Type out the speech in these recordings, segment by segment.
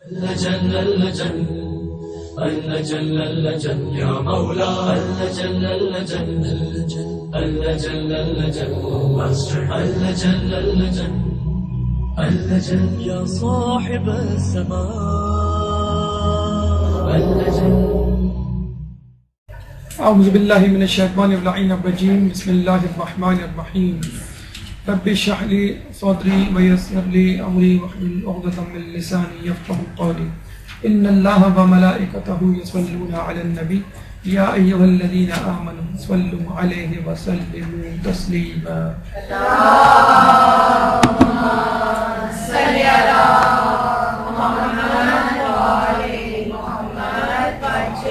اللجن اللجن اللجن اللجن يا مولا اللجن اللجن اللجن اللجن اللجن اللجن اللجن يا صاحب السماء اللجن. اعوذ باللہ من الشیطان اللعین الرجیم. بسم اللہ الرحمن الرحیم. رب اشرح لی صدری ویسر لی امری واحلل عقدۃ من لسانی یفقهوا قولی. ان اللہ وملائکتہ یصلون علی النبی یا ایھا الذین آمنوا صلوا علیہ وسلموا تسلیما. اللهم صل علی محمد وآل محمد.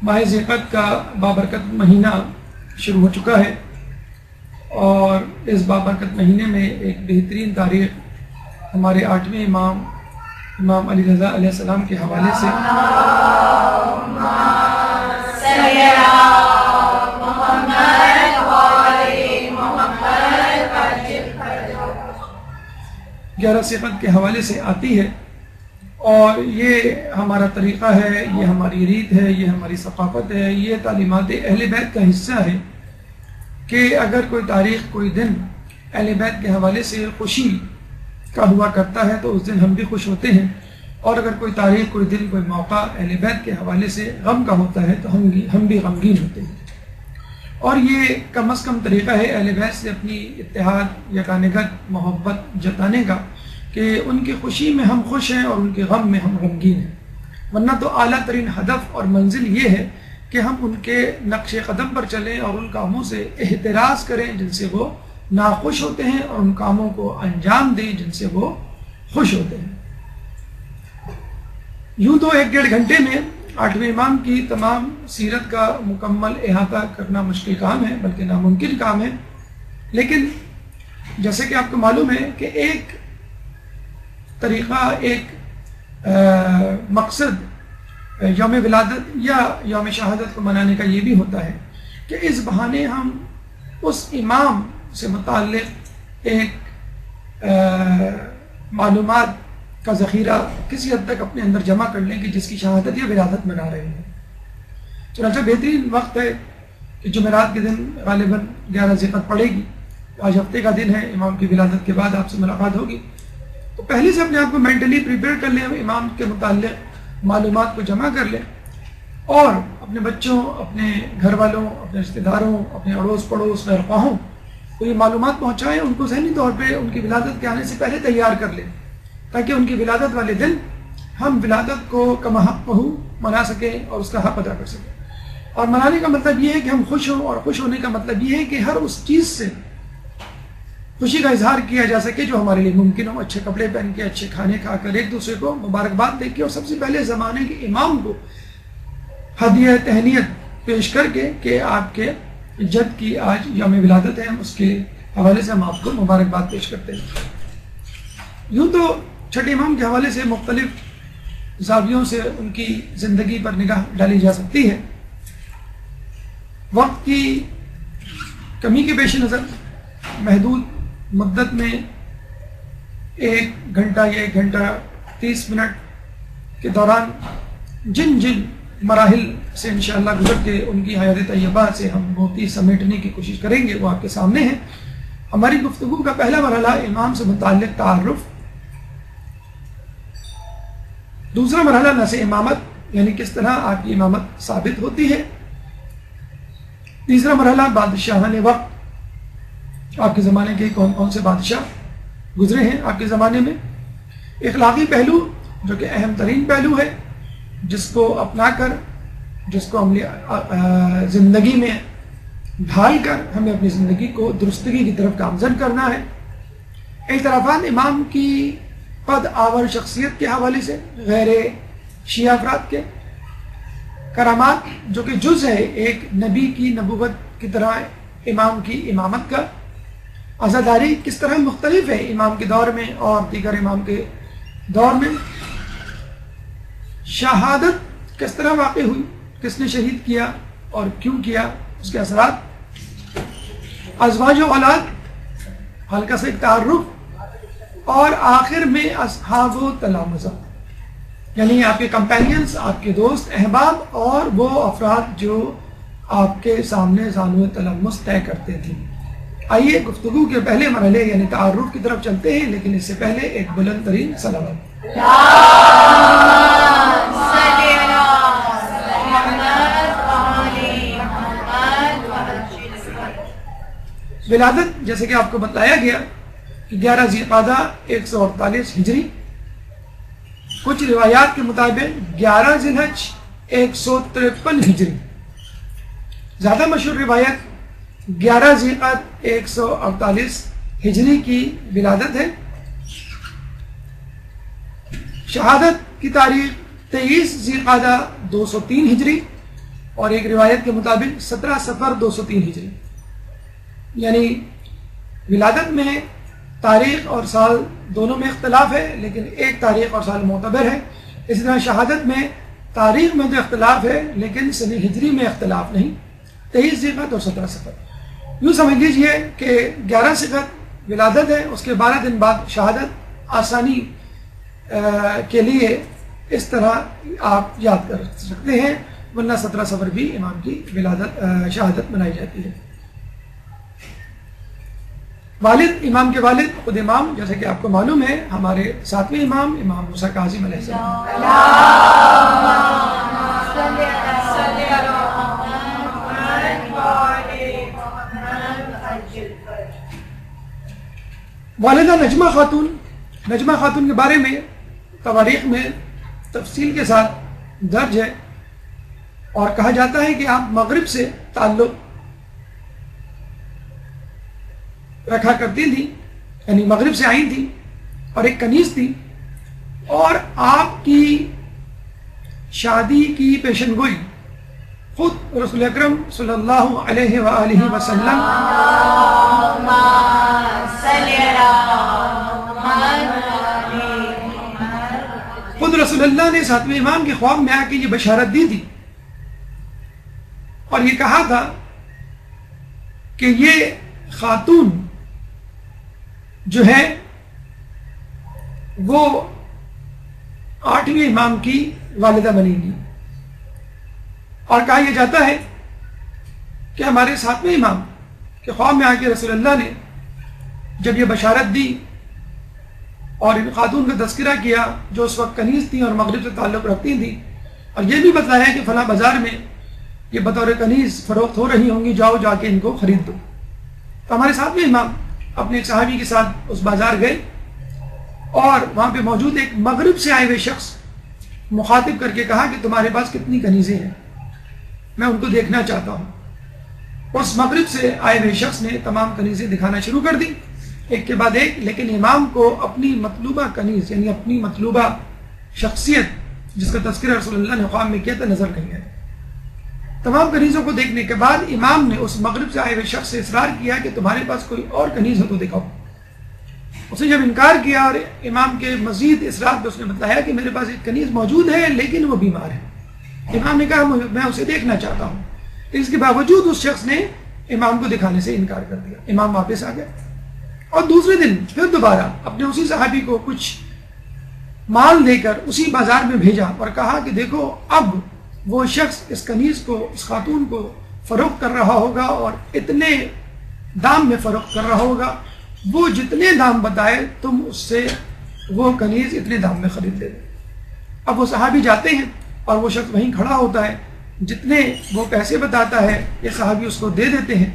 ماہ ذیقعدہ کا بابرکت مہینہ شروع ہو چکا ہے، اور اس بابرکت مہینے میں ایک بہترین تاریخ ہمارے 8ویں امام علی رضا علیہ السلام کے حوالے سے 11 ذیقعدہ کے حوالے سے آتی ہے، اور یہ ہمارا طریقہ ہے، یہ ہماری ریت ہے، یہ ہماری ثقافت ہے، یہ تعلیمات اہل بیت کا حصہ ہے کہ اگر کوئی تاریخ، کوئی دن اہل بیت کے حوالے سے خوشی کا ہوا کرتا ہے تو اس دن ہم بھی خوش ہوتے ہیں، اور اگر کوئی تاریخ، کوئی دن، کوئی موقع اہل بیت کے حوالے سے غم کا ہوتا ہے تو ہم بھی غمگین ہوتے ہیں. اور یہ کم از کم طریقہ ہے اہل بیت سے اپنی اتحاد، یگانگت، محبت جتانے کا کہ ان کی خوشی میں ہم خوش ہیں اور ان کے غم میں ہم غمگین ہیں. ورنہ تو اعلیٰ ترین ہدف اور منزل یہ ہے کہ ہم ان کے نقش قدم پر چلیں اور ان کاموں سے احتراز کریں جن سے وہ ناخوش ہوتے ہیں، اور ان کاموں کو انجام دیں جن سے وہ خوش ہوتے ہیں. یوں تو 1-1.5 گھنٹے میں 8ویں امام کی تمام سیرت کا مکمل احاطہ کرنا مشکل کام ہے، بلکہ ناممکن کام ہے. لیکن جیسے کہ آپ کو معلوم ہے کہ ایک طریقہ، ایک مقصد یوم ولادت یا یوم شہادت کو منانے کا یہ بھی ہوتا ہے کہ اس بہانے ہم اس امام سے متعلق ایک معلومات کا ذخیرہ کسی حد تک اپنے اندر جمع کر لیں کہ جس کی شہادت یا ولادت منا رہے ہیں. چنانچہ بہترین وقت ہے کہ جمعرات کے دن غالباً 11 ذیقعدہ پڑے گی. آج ہفتے کا دن ہے، امام کی ولادت کے بعد آپ سے ملاقات ہوگی، تو پہلے سے اپنے آپ کو مینٹلی پریپیئر کر لیں، امام کے متعلق معلومات کو جمع کر لیں، اور اپنے بچوں، اپنے گھر والوں، اپنے رشتہ داروں، اپنے اڑوس پڑوس، خیر خواہوں کو یہ معلومات پہنچائیں. ان کو ذہنی طور پہ ان کی ولادت کے آنے سے پہلے تیار کر لیں، تاکہ ان کی ولادت والے دن ہم ولادت کو کما حق منا سکیں اور اس کا حق ادا کر سکیں. اور منانے کا مطلب یہ ہے کہ ہم خوش ہوں، اور خوش ہونے کا مطلب یہ ہے کہ ہر اس چیز سے خوشی کا اظہار کیا جا سکے جو ہمارے لیے ممکن ہو. اچھے کپڑے پہن کے، اچھے کھانے کھا کر، ایک دوسرے کو مبارکباد دے کے، اور سب سے پہلے زمانے کے امام کو ہدیہ تہنیت پیش کر کے کہ آپ کے جد کی آج یوم ولادت ہے، اس کے حوالے سے ہم آپ کو مبارکباد پیش کرتے ہیں. یوں تو چھٹے امام کے حوالے سے مختلف زاویوں سے ان کی زندگی پر نگاہ ڈالی جا سکتی ہے. وقت کی کمی کے پیش نظر محدود مدت میں 1 گھنٹہ یا 1 گھنٹہ 30 منٹ کے دوران جن مراحل سے انشاءاللہ گزر کے ان کی حیات طیبہ سے ہم موتی سمیٹنے کی کوشش کریں گے، وہ آپ کے سامنے ہے. ہماری گفتگو کا پہلا مرحلہ امام سے متعلق تعارف، دوسرا مرحلہ نس امامت، یعنی کس طرح آپ کی امامت ثابت ہوتی ہے، تیسرا مرحلہ بادشاہان وقت، آپ کے زمانے کے کون کون سے بادشاہ گزرے ہیں آپ کے زمانے میں، اخلاقی پہلو جو کہ اہم ترین پہلو ہے، جس کو اپنا کر، جس کو ہم زندگی میں ڈھال کر ہمیں اپنی زندگی کو درستگی کی طرف گامزن کرنا ہے. اعترافات امام کی قد آور شخصیت کے حوالے سے، غیر شیعہ افراد کے کرامات جو کہ جز ہے ایک نبی کی نبوت کی طرح امام کی امامت کا، عزاداری کس طرح مختلف ہے امام کے دور میں اور دیگر امام کے دور میں، شہادت کس طرح واقع ہوئی، کس نے شہید کیا اور کیوں کیا، اس کے اثرات، ازواج و اولاد، ہلکا سے ایک تعارف، اور آخر میں اصحاب و تلامذہ، یعنی آپ کے کمپینینز، آپ کے دوست احباب اور وہ افراد جو آپ کے سامنے زانو تلمس طے کرتے تھے۔ آئیے گفتگو کے پہلے مرحلے یعنی تعارف کی طرف چلتے ہیں، لیکن اس سے پہلے ایک بلند ترین صلوات۔ ولادت جیسے کہ آپ کو بتایا گیا کہ 11 ذی القعدہ 148 ہجری، کچھ روایات کے مطابق 11 ذی الحج 153 ہجری، زیادہ مشہور روایت 11 ذی القعدہ 148 ہجری کی ولادت ہے۔ شہادت کی تاریخ 23 ذی القعدہ 203 ہجری اور ایک روایت کے مطابق 17 صفر 203 ہجری، یعنی ولادت میں تاریخ اور سال دونوں میں اختلاف ہے، لیکن ایک تاریخ اور سال معتبر ہے۔ اسی طرح شہادت میں تاریخ میں جو اختلاف ہے لیکن سنہ ہجری میں اختلاف نہیں، 23 ذی القعدہ اور 17 صفر۔ یوں سمجھ لیجئے کہ 11 صفر ولادت ہے، اس کے 12 دن بعد شہادت۔ آسانی کے لیے اس طرح آپ یاد کر سکتے ہیں، ورنہ 17 صفر بھی امام کی ولادت شہادت منائی جاتی ہے۔ والد، امام کے والد خود امام، جیسے کہ آپ کو معلوم ہے ہمارے 7ویں امام موسیٰ کاظم علیہ السلام۔ والدہ نجمہ خاتون کے بارے میں تواریخ میں تفصیل کے ساتھ درج ہے اور کہا جاتا ہے کہ آپ مغرب سے تعلق رکھا کرتی تھی، یعنی مغرب سے آئی تھی اور ایک کنیز تھی، اور آپ کی شادی کی پیشن گوئی خود رسول اکرم صلی اللہ علیہ وآلہ وسلم خود رسول اللہ نے 7ویں امام کے خواب میں آ کے یہ بشارت دی تھی اور یہ کہا تھا کہ یہ خاتون جو ہے وہ 8ویں امام کی والدہ بنے گی، اور کہا یہ جاتا ہے کہ ہمارے 7ویں امام کے خواب میں آ کے رسول اللہ نے جب یہ بشارت دی اور ان خاتون کا تذکرہ کیا جو اس وقت کنیز تھیں اور مغرب سے تعلق رکھتی تھیں، اور یہ بھی بتلایا کہ فلاں بازار میں یہ بطور کنیز فروخت ہو رہی ہوں گی، جاؤ جا کے ان کو خرید دو۔ تو ہمارے 7ویں امام اپنے ایک صحابی کے ساتھ اس بازار گئے اور وہاں پہ موجود ایک مغرب سے آئے ہوئے شخص مخاطب کر کے کہا کہ تمہارے پاس کتنی کنیزیں ہیں، میں ان کو دیکھنا چاہتا ہوں۔ اس مغرب سے آئے ہوئے شخص نے تمام کنیزیں دکھانا شروع کر دی ایک کے بعد ایک، لیکن امام کو اپنی مطلوبہ کنیز یعنی اپنی مطلوبہ شخصیت جس کا تذکرہ رسول اللہ نے خواب میں کیا تھا نظر نہیں آئی۔ تمام کنیزوں کو دیکھنے کے بعد امام نے اس مغرب سے آئے ہوئے شخص سے اصرار کیا کہ تمہارے پاس کوئی اور کنیز ہو تو دکھاؤ۔ اس نے جب انکار کیا اور امام کے مزید اصرار پہ اس نے بتایا کہ میرے پاس ایک کنیز موجود ہے لیکن وہ بیمار ہے، امام نے کہا میں اسے دیکھنا چاہتا ہوں، اس کے باوجود اس شخص نے امام کو دکھانے سے انکار کر دیا۔ امام واپس آ گئے اور دوسرے دن پھر دوبارہ اپنے اسی صحابی کو کچھ مال دے کر اسی بازار میں بھیجا اور کہا کہ دیکھو اب وہ شخص اس کنیز کو، اس خاتون کو فروخت کر رہا ہوگا اور اتنے دام میں فروخت کر رہا ہوگا، وہ جتنے دام بتائے تم اس سے وہ کنیز اتنے دام میں خرید لے۔ اب وہ صحابی جاتے ہیں اور وہ شخص وہیں کھڑا ہوتا ہے، جتنے وہ پیسے بتاتا ہے یہ صحابی اس کو دے دیتے ہیں۔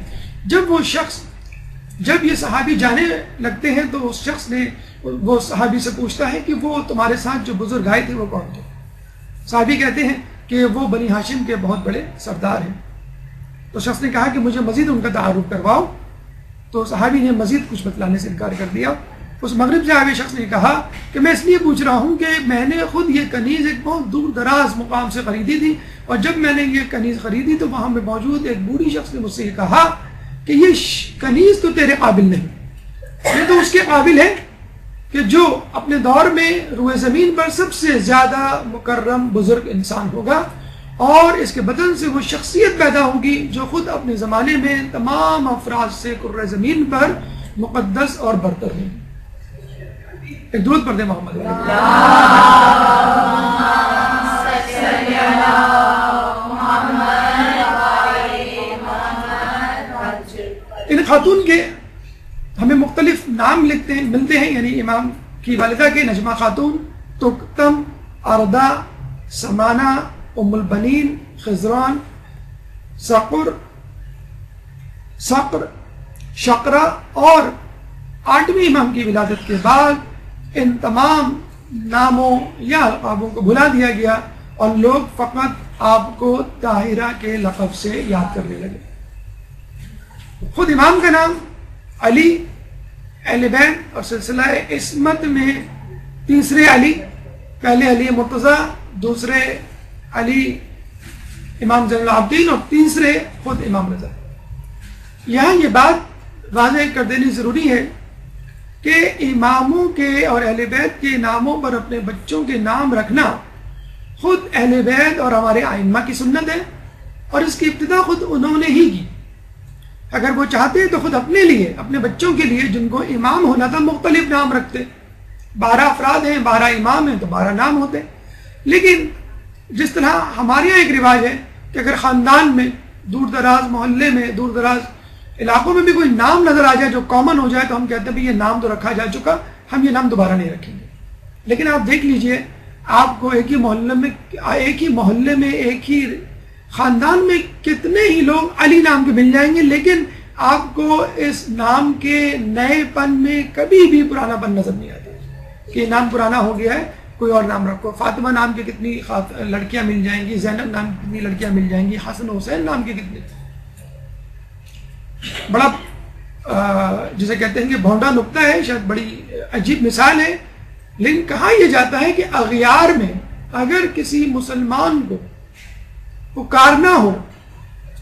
جب یہ صحابی جانے لگتے ہیں تو اس شخص نے وہ صحابی سے پوچھتا ہے کہ وہ تمہارے ساتھ جو بزرگ آئے تھے وہ کون تھے؟ صحابی کہتے ہیں کہ وہ بنی ہاشم کے بہت بڑے سردار ہیں۔ تو شخص نے کہا کہ مجھے مزید ان کا تعارف کرواؤ، تو صحابی نے مزید کچھ بتلانے سے انکار کر دیا۔ اس مغرب سے آئے ہوئے شخص نے کہا کہ میں اس لیے پوچھ رہا ہوں کہ میں نے خود یہ کنیز ایک بہت دور دراز مقام سے خریدی تھی، اور جب میں نے یہ کنیز خریدی تو وہاں میں موجود ایک بوڑھی شخص نے مجھ سے یہ کہا کہ یہ کنیز تو تیرے قابل نہیں، یہ تو اس کے قابل ہے کہ جو اپنے دور میں روئے زمین پر سب سے زیادہ مکرم بزرگ انسان ہوگا، اور اس کے بدن سے وہ شخصیت پیدا ہوگی جو خود اپنے زمانے میں تمام افراد سے کرۂ زمین پر مقدس اور برتر ہوگی۔ ایک درود پڑھ دیں محمد ان خاتون کے ہمیں مختلف نام ملتے ہیں، یعنی امام کی والدہ کے نجمہ خاتون، تکتم، اردہ، سمانہ، ام البنین، خزران، صقر، شقرہ، اور 8ویں امام کی ولادت کے بعد ان تمام ناموں یا القابوں کو بھلا دیا گیا اور لوگ فقط آپ کو طاہرہ کے لقب سے یاد کرنے لگے۔ خود امام کا نام علی، اہل بیت اور سلسلہ عصمت میں تیسرے علی، پہلے علی مرتضیٰ، دوسرے علی امام زین العابدین اور تیسرے خود امام رضا۔ یہاں یہ بات واضح کر دینی ضروری ہے کہ اماموں کے اور اہل بیت کے ناموں پر اپنے بچوں کے نام رکھنا خود اہل بیت اور ہمارے ائمہ کی سنت ہے، اور اس کی ابتدا خود انہوں نے ہی کی۔ اگر وہ چاہتے تو خود اپنے لیے، اپنے بچوں کے لیے جن کو امام ہونا تھا، مختلف نام رکھتے۔ 12 افراد ہیں، 12 امام ہیں تو 12 نام ہوتے۔ لیکن جس طرح ہمارے یہاں ایک رواج ہے کہ اگر خاندان میں دور دراز محلے میں، دور دراز علاقوں میں بھی کوئی نام نظر آ جائے جو کامن ہو جائے تو ہم کہتے ہیں بھی یہ نام تو رکھا جا چکا، ہم یہ نام دوبارہ نہیں رکھیں گے۔ لیکن آپ دیکھ لیجئے، آپ کو ایک ہی محلے میں ایک ہی خاندان میں کتنے ہی لوگ علی نام کے مل جائیں گے، لیکن آپ کو اس نام کے نئے پن میں کبھی بھی پرانا پن نظر نہیں آتا کہ نام پرانا ہو گیا ہے، کوئی اور نام رکھو۔ فاطمہ نام کے کتنی لڑکیاں مل جائیں گی، زینب نام کی کتنی لڑکیاں مل جائیں گی، حسن حسین نام کے کتنے۔ بڑا جسے کہتے ہیں کہ بھونڈا نکتہ ہے، شاید بڑی عجیب مثال ہے، لیکن کہا یہ جاتا ہے کہ اغیار میں اگر کسی مسلمان کو پکارنا ہو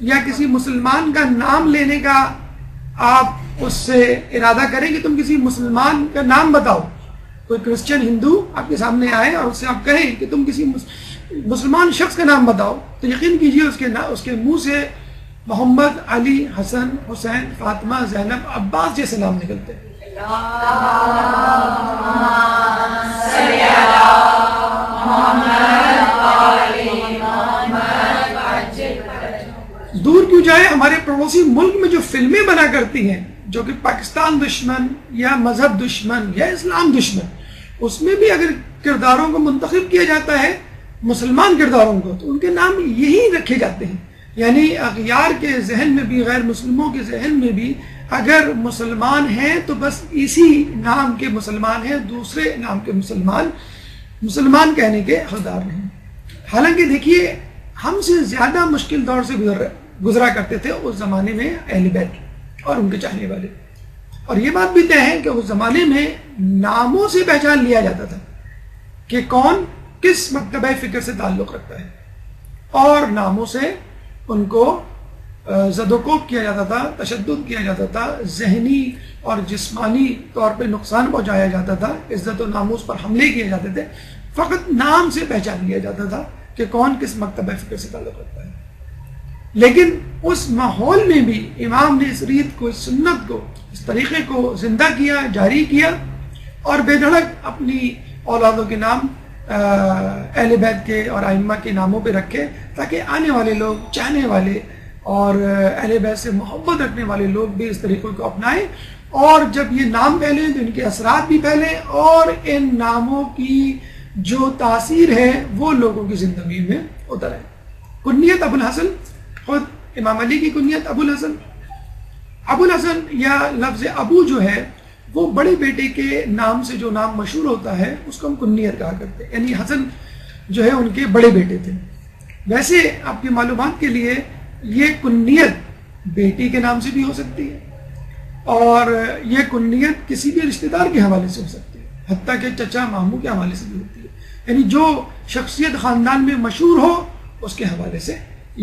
یا کسی مسلمان کا نام لینے کا آپ اس سے ارادہ کریں کہ تم کسی مسلمان کا نام بتاؤ، کوئی کرسچن ہندو آپ کے سامنے آئے اور اس سے آپ کہیں کہ تم کسی مسلمان شخص کا نام بتاؤ، تو یقین کیجئے اس کے منہ سے محمد، علی، حسن، حسین، فاطمہ، زینب، عباس جیسے نام نکلتے ہیں۔ دور کیوں جائے، ہمارے پڑوسی ملک میں جو فلمیں بنا کرتی ہیں جو کہ پاکستان دشمن یا مذہب دشمن یا اسلام دشمن، اس میں بھی اگر کرداروں کو منتخب کیا جاتا ہے، مسلمان کرداروں کو، تو ان کے نام یہی رکھے جاتے ہیں۔ یعنی اغیار کے ذہن میں بھی، غیر مسلموں کے ذہن میں بھی اگر مسلمان ہیں تو بس اسی نام کے مسلمان ہیں، دوسرے نام کے مسلمان کہنے کے حقدار نہیں۔ حالانکہ دیکھیے، ہم سے زیادہ مشکل دور سے گزرا کرتے تھے اس زمانے میں اہل بیت اور ان کے چاہنے والے، اور یہ بات بھی طے ہے کہ اس زمانے میں ناموں سے پہچان لیا جاتا تھا کہ کون کس مکتبہ فکر سے تعلق رکھتا ہے، اور ناموں سے ان کو زد و کوب کیا جاتا تھا، تشدد کیا جاتا تھا، ذہنی اور جسمانی طور پہ نقصان پہنچایا جاتا تھا، عزت و ناموس پر حملے کیے جاتے تھے۔ فقط نام سے پہچان لیا جاتا تھا کہ کون کس مکتبہ فکر سے تعلق رکھتا ہے۔ لیکن اس ماحول میں بھی امام نے اس ریت کو، اس سنت کو، اس طریقے کو زندہ کیا، جاری کیا، اور بے دھڑک اپنی اولادوں کے نام اہل بیت کے اور ائمہ کے ناموں پہ رکھے، تاکہ آنے والے لوگ، چاہنے والے اور اہل بیت سے محبت رکھنے والے لوگ بھی اس طریقے کو اپنائیں، اور جب یہ نام پھیلیں تو ان کے اثرات بھی پھیلیں، اور ان ناموں کی جو تاثیر ہے وہ لوگوں کی زندگی میں اترے۔ کنیت ابو الحسن، خود امام علی کی کنیت ابو الحسن۔ ابو الحسن یا لفظ ابو جو ہے وہ بڑے بیٹے کے نام سے جو نام مشہور ہوتا ہے اس کو ہم کنیت کہا کرتے ہیں، یعنی حسن جو ہے ان کے بڑے بیٹے تھے۔ ویسے آپ کی معلومات کے لیے یہ کنیت بیٹی کے نام سے بھی ہو سکتی ہے، اور یہ کنیت کسی بھی رشتہ دار کے حوالے سے ہو سکتی ہے، حتیٰ کہ چچا ماموں کے حوالے سے بھی ہوتی ہے، یعنی جو شخصیت خاندان میں مشہور ہو اس کے حوالے سے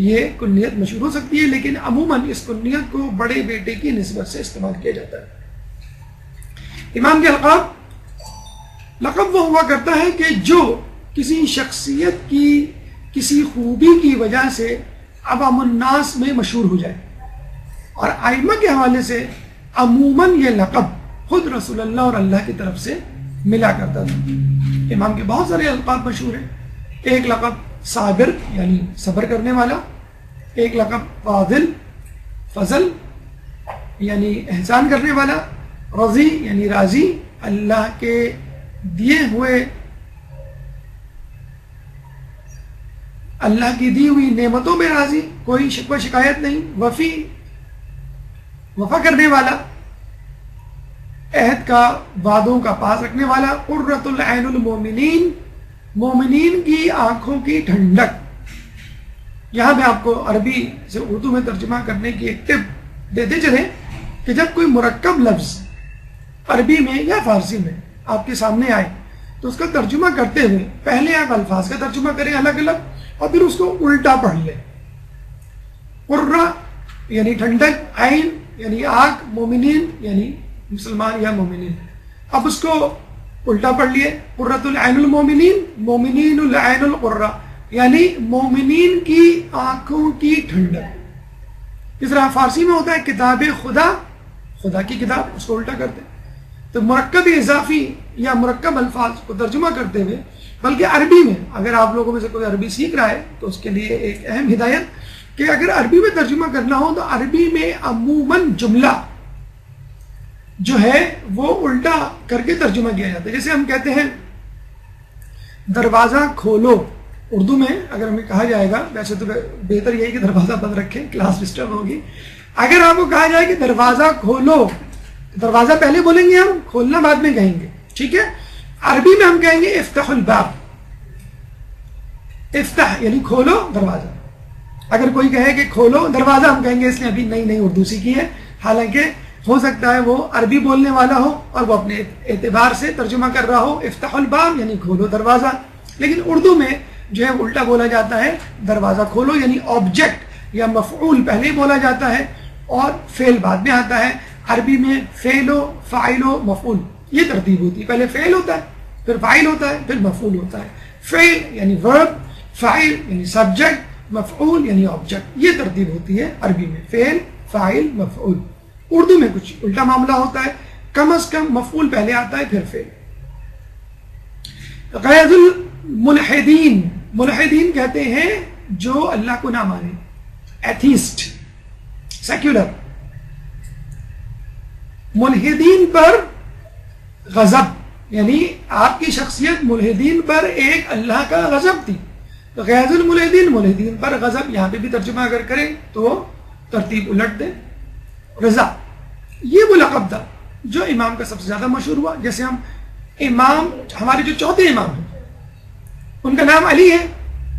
یہ کنیت مشہور ہو سکتی ہے، لیکن عموماً اس کنیت کو بڑے بیٹے کی نسبت سے استعمال کیا جاتا ہے۔ امام کے لقب وہ ہوا کرتا ہے کہ جو کسی شخصیت کی کسی خوبی کی وجہ سے عوام الناس میں مشہور ہو جائے، اور ائمہ کے حوالے سے عموماً یہ لقب خود رسول اللہ اور اللہ کی طرف سے ملا کرتا تھا. امام کے بہت سارے القاب مشہور ہیں. ایک لقب صابر یعنی صبر کرنے والا، ایک لقب فاضل فضل یعنی احسان کرنے والا، رضی یعنی راضی، اللہ کے دیے ہوئے اللہ کی دی ہوئی نعمتوں میں راضی، کوئی شکوہ شکایت نہیں، وفی وفا کرنے والا، عہد کا وعدوں کا پاس رکھنے والا، قرۃ العین المومنین مومنین کی آنکھوں کی ٹھنڈک. یہاں میں آپ کو عربی سے اردو میں ترجمہ کرنے کی ایک ٹپ دیتے چلیں کہ جب کوئی مرکب لفظ عربی میں یا فارسی میں آپ کے سامنے آئے تو اس کا ترجمہ کرتے ہوئے پہلے آپ الفاظ کا ترجمہ کریں الگ الگ اور پھر اس کو الٹا پڑھ لیں. قرہ یعنی ٹھنڈک، عین یعنی آنکھ، مومنین یعنی مسلمان یا مومنین. اب اس کو الٹا پڑھ لیے، قرۃ العین المومنین مومنین العین القرہ یعنی مومنین کی آنکھوں کی ٹھنڈک. اس طرح فارسی میں ہوتا ہے کتاب خدا، خدا کی کتاب، اس کو الٹا کرتے. تو مرکب اضافی یا مرکب الفاظ کو ترجمہ کرتے ہوئے، بلکہ عربی میں اگر آپ لوگوں میں سے کوئی عربی سیکھ رہا ہے تو اس کے لیے ایک اہم ہدایت کہ اگر عربی میں ترجمہ کرنا ہو تو عربی میں عموماً جملہ جو ہے وہ الٹا کر کے ترجمہ کیا جاتا ہے. جیسے ہم کہتے ہیں دروازہ کھولو، اردو میں اگر ہمیں کہا جائے گا، ویسے تو بہتر یہی کہ دروازہ بند رکھیں، کلاس ڈسٹرب ہوگی. اگر آپ کو کہا جائے کہ دروازہ کھولو، دروازہ پہلے بولیں گے ہم، کھولنا بعد میں کہیں گے، ٹھیک ہے. عربی میں ہم کہیں گے افتح الباب، افتح یعنی کھولو دروازہ. اگر کوئی کہے کہ کھولو دروازہ، ہم کہیں گے اس نے ابھی نئی نئی اردو سیکھی ہے، حالانکہ ہو سکتا ہے وہ عربی بولنے والا ہو اور وہ اپنے اعتبار سے ترجمہ کر رہا ہو افتح الباب یعنی کھولو دروازہ. لیکن اردو میں جو ہے الٹا بولا جاتا ہے، دروازہ کھولو یعنی آبجیکٹ یا مفعول پہلے بولا جاتا ہے اور فعل بعد میں آتا ہے. عربی میں فعل و فاعل و مفعول یہ ترتیب ہوتی ہے، پہلے فعل ہوتا ہے، پھر فاعل ہوتا ہے، پھر مفعول ہوتا ہے. فعل یعنی ورب، فاعل یعنی سبجیکٹ، مفعول یعنی آبجیکٹ، یہ ترتیب ہوتی ہے عربی میں، فعل فاعل مفعول. اردو میں کچھ الٹا معاملہ ہوتا ہے، کم از کم مفعول پہلے آتا ہے پھر فعل. غیظ الملحدین، ملحدین کہتے ہیں جو اللہ کو نہ مانے، ایتھیسٹ، سیکولر. ملحدین پر غضب یعنی آپ کی شخصیت ملحدین پر ایک اللہ کا غضب تھی. تو غیظ الملحدین ملحدین پر غضب، یہاں پہ بھی ترجمہ اگر کریں تو ترتیب الٹ دیں. رضا یہ وہ لقب تھا جو امام کا سب سے زیادہ مشہور ہوا. جیسے ہم امام، ہمارے جو چوتھے امام ہیں ان کا نام علی ہے،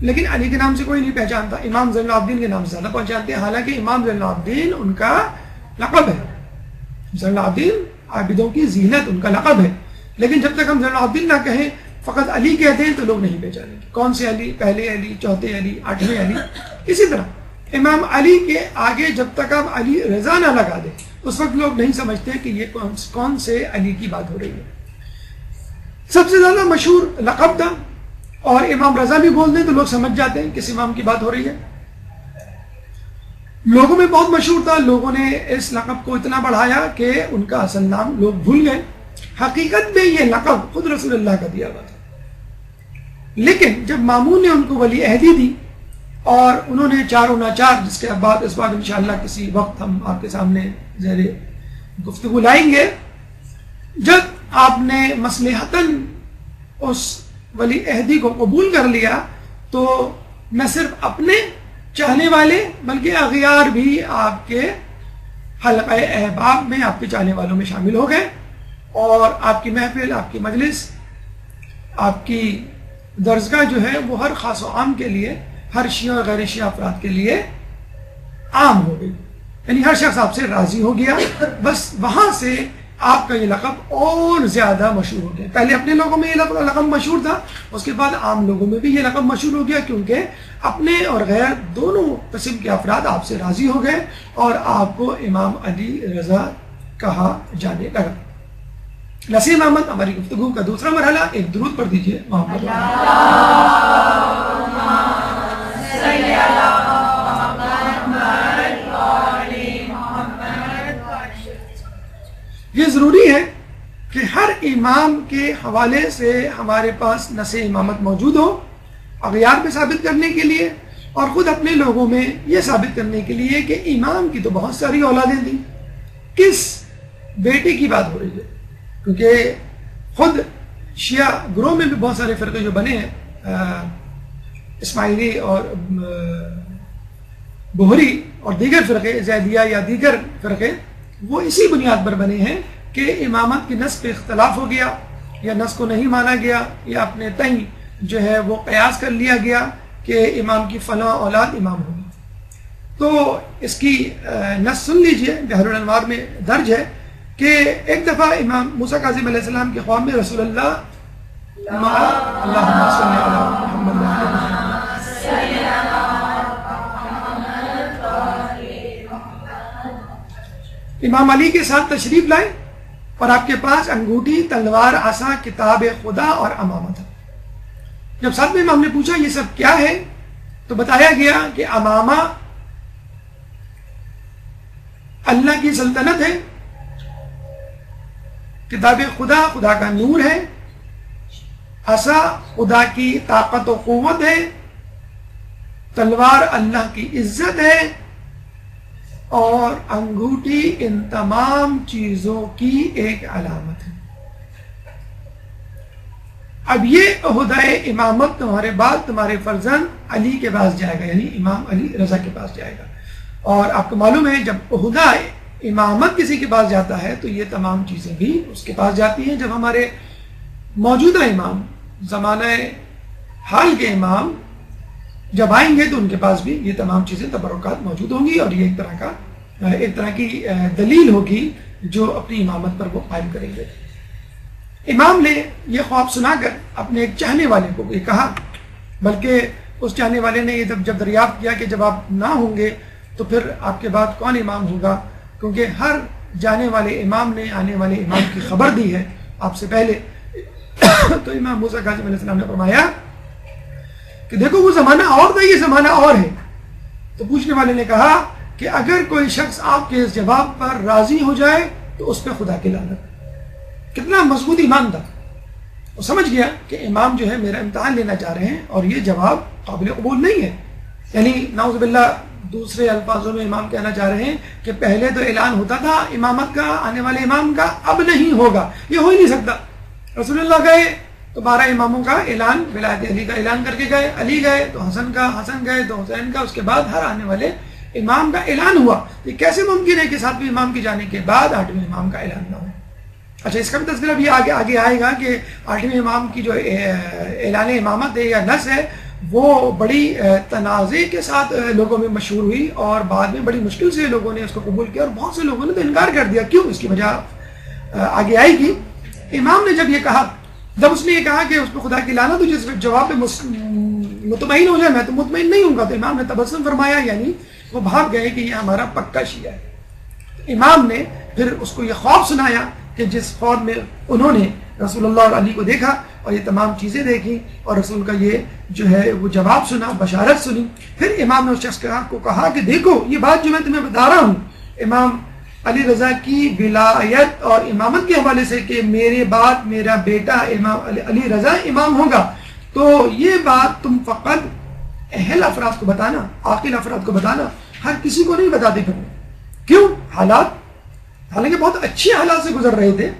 لیکن علی کے نام سے کوئی نہیں پہچانتا. امام زین العابدین کے نام سے زیادہ پہچانتے ہیں، حالانکہ امام زین العابدین ان کا لقب ہے. زین العابدین عابدوں کی زینت ان کا لقب ہے، لیکن جب تک ہم زین العابدین نہ کہیں، فقط علی کہتے ہیں تو لوگ نہیں پہچانیں گے کون سے علی، پہلے علی، چوتھے علی، آٹھویں علی. اسی طرح امام علی کے آگے جب تک آپ علی رضا نہ لگا دیں اس وقت لوگ نہیں سمجھتے کہ یہ کون سے علی کی بات ہو رہی ہے. سب سے زیادہ مشہور لقب تھا، اور امام رضا بھی بول دیں تو لوگ سمجھ جاتے ہیں کس امام کی بات ہو رہی ہے. لوگوں میں بہت مشہور تھا، لوگوں نے اس لقب کو اتنا بڑھایا کہ ان کا اصل نام لوگ بھول گئے. حقیقت میں یہ لقب خود رسول اللہ کا دیا ہوا تھا، لیکن جب مامون نے ان کو ولی عہدی دی اور انہوں نے چاروں ناچار، جس کے بعد اس بار انشاءاللہ کسی وقت ہم آپ کے سامنے زیر گفتگو لائیں گے، جب آپ نے مصلحتاً اس ولی عہدی کو قبول کر لیا تو نہ صرف اپنے چاہنے والے بلکہ اغیار بھی آپ کے حلقہ احباب میں، آپ کے چاہنے والوں میں شامل ہو گئے، اور آپ کی محفل، آپ کی مجلس، آپ کی درسگاہ جو ہے وہ ہر خاص و عام کے لیے، ہر شیعہ اور غیر شیعہ افراد کے لیے عام ہو گئی. یعنی ہر شخص آپ سے راضی ہو گیا. بس وہاں سے آپ کا یہ لقب اور زیادہ مشہور ہو گیا. پہلے اپنے لوگوں میں یہ لقب مشہور تھا، اس کے بعد عام لوگوں میں بھی یہ لقب مشہور ہو گیا، کیونکہ اپنے اور غیر دونوں قسم کے افراد آپ سے راضی ہو گئے اور آپ کو امام علی رضا کہا جانے لگا. نسیم احمد، ہماری گفتگو کا دوسرا مرحلہ، ایک درود پڑھ دیجئے محمد. یہ ضروری ہے کہ ہر امام کے حوالے سے ہمارے پاس نص امامت موجود ہو، اغیار پہ ثابت کرنے کے لیے اور خود اپنے لوگوں میں یہ ثابت کرنے کے لیے کہ امام کی تو بہت ساری اولادیں تھیں، کس بیٹے کی بات ہو رہی ہے؟ کیونکہ خود شیعہ گروہ میں بھی بہت سارے فرقے جو بنے ہیں، اسماعیلی اور بہری اور دیگر فرقے، زیدیہ یا دیگر فرقے، وہ اسی بنیاد پر بنے ہیں کہ امامت کی نص پہ اختلاف ہو گیا یا نص کو نہیں مانا گیا یا اپنے تئیں جو ہے وہ قیاس کر لیا گیا کہ امام کی فلاں اولاد امام ہوگی۔ تو اس کی نص سن لیجئے، بحر الانوار میں درج ہے کہ ایک دفعہ امام موسیٰ کاظم علیہ السلام کے خواب میں رسول اللہ اللہم صلی علی محمد امام علی کے ساتھ تشریف لائے اور آپ کے پاس انگوٹھی، تلوار، عصا، کتاب خدا اور امامت ہے۔ جب ساتھ میں امام نے پوچھا یہ سب کیا ہے تو بتایا گیا کہ امامہ اللہ کی سلطنت ہے، کتاب خدا خدا کا نور ہے، عصا خدا کی طاقت و قوت ہے، تلوار اللہ کی عزت ہے، اور انگوٹھی ان تمام چیزوں کی ایک علامت ہے۔ اب یہ عہدہ امامت تمہارے بعد تمہارے فرزند علی کے پاس جائے گا، یعنی امام علی رضا کے پاس جائے گا۔ اور آپ کو معلوم ہے جب عہدہ امامت کسی کے پاس جاتا ہے تو یہ تمام چیزیں بھی اس کے پاس جاتی ہیں۔ جب ہمارے موجودہ امام، زمانہ حال کے امام جب آئیں گے تو ان کے پاس بھی یہ تمام چیزیں تبرکات موجود ہوں گی، اور یہ ایک طرح کی دلیل ہوگی جو اپنی امامت پر وہ قائم کریں گے۔ امام نے یہ خواب سنا کر اپنے ایک چاہنے والے کو یہ کہا، بلکہ اس چاہنے والے نے یہ جب دریافت کیا کہ جب آپ نہ ہوں گے تو پھر آپ کے بعد کون امام ہوگا، کیونکہ ہر جانے والے امام نے آنے والے امام کی خبر دی ہے آپ سے پہلے۔ تو امام موسیٰ کاظم علیہ السلام نے فرمایا کہ دیکھو وہ زمانہ اور تھا، یہ زمانہ اور ہے۔ تو پوچھنے والے نے کہا کہ اگر کوئی شخص آپ کے اس جواب پر راضی ہو جائے تو اس پہ خدا کی لعنت۔ کتنا مضبوط ایمان تھا، وہ سمجھ گیا کہ امام جو ہے میرا امتحان لینا چاہ رہے ہیں اور یہ جواب قابل قبول نہیں ہے۔ یعنی نعوذ باللہ دوسرے الفاظوں میں امام کہنا چاہ رہے ہیں کہ پہلے تو اعلان ہوتا تھا امامت کا، آنے والے امام کا، اب نہیں ہوگا، یہ ہو ہی نہیں سکتا۔ رسول اللہ گئے تو 12 اماموں کا اعلان، ولایت علی کا اعلان کر کے گئے، علی گئے تو حسن کا، حسن گئے تو حسین کا، اس کے بعد ہر آنے والے امام کا اعلان ہوا۔ یہ کیسے ممکن ہے کہ 7ویں امام کے جانے کے بعد 8ویں امام کا اعلان نہ ہو؟ اچھا، اس کا بھی تذکرہ بھی آگے آئے گا کہ 8ویں امام کی جو اعلان امامت ہے یا نص ہے وہ بڑی تنازع کے ساتھ لوگوں میں مشہور ہوئی، اور بعد میں بڑی مشکل سے لوگوں نے اس کو قبول کیا، اور بہت سے لوگوں نے تو انکار کر دیا۔ کیوں؟ اس کی وجہ آگے آئے گی۔ امام نے جب یہ کہا، جب اس نے یہ کہا کہ اس پہ خدا کی لعنت، تو جس جواب پہ مطمئن ہو جائے، میں تو مطمئن نہیں ہوں گا، تو امام نے تبسم فرمایا، یعنی وہ بھاگ گئے کہ یہ ہمارا پکا شیعہ ہے۔ امام نے پھر اس کو یہ خواب سنایا کہ جس خواب میں انہوں نے رسول اللہ اور علی کو دیکھا اور یہ تمام چیزیں دیکھی اور رسول کا یہ جو ہے وہ جواب سنا، بشارت سنی۔ پھر امام نے اس شخص کو کہا کہ دیکھو یہ بات جو میں تمہیں بتا رہا ہوں امام علی رضا کی ولایت اور امامت کے حوالے سے کہ میرے بعد میرا بیٹا امام علی رضا امام ہوگا، تو یہ بات تم فقط اہل افراد کو بتانا، عاقل افراد کو بتانا، ہر کسی کو نہیں بتاتے پھر۔ کیوں؟ حالات حالانکہ بہت اچھے حالات سے گزر رہے تھے،